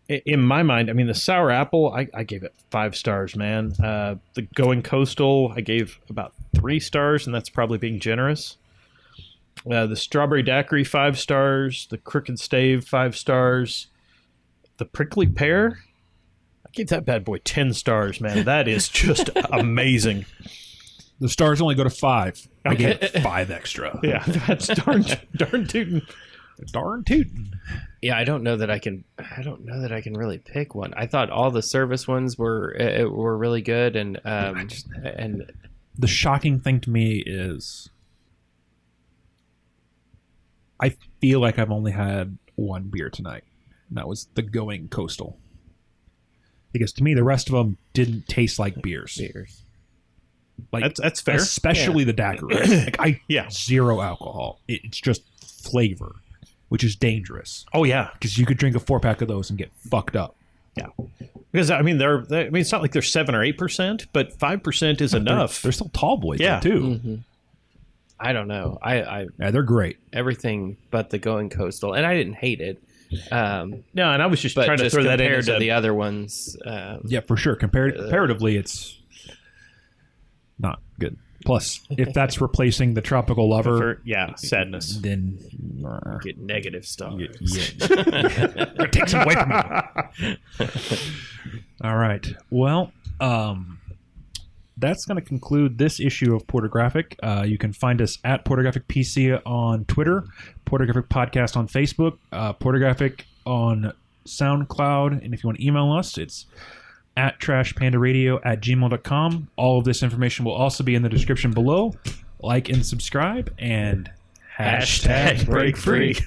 In my mind, I mean, the sour apple, I gave it 5 stars, man. The Going Coastal, I gave about 3 stars, and that's probably being generous. The Strawberry Daiquiri, 5 stars. The Crooked Stave, 5 stars. The Prickly Pear, I gave that bad boy 10 stars, man. That is just amazing. The stars only go to 5. I gave it 5 extra. Yeah, that's darn tootin'. Darn tootin'. Yeah, I don't know that I can really pick one. I thought all the service ones were really good, and and the shocking thing to me is I feel like I've only had one beer tonight, and that was the Going Coastal. Because to me, the rest of them didn't taste like beers. Like That's fair. Especially the Daiquiri. Zero alcohol. It's just flavor, which is dangerous. Oh yeah, because you could drink a 4-pack of those and get fucked up. Yeah, because I mean it's not like they're 7 or 8%, but 5% is enough. They're still tall boys, though, too. Mm-hmm. I don't know. Yeah, they're great. Everything but the Going Coastal, and I didn't hate it. No, and I was just trying to throw that in compared to the other ones. Yeah, for sure. Comparatively, it's not good. Plus, if that's replacing the Tropical Lover, sadness, then get negative stuff. Take some away from me. All right. Well, that's going to conclude this issue of PorterGraphic. You can find us at PorterGraphic PC on Twitter, PorterGraphic Podcast on Facebook, PorterGraphic on SoundCloud, and if you want to email us, it's at trashpandaradio@gmail.com. All of this information will also be in the description below. Like and subscribe, and #BreakFree.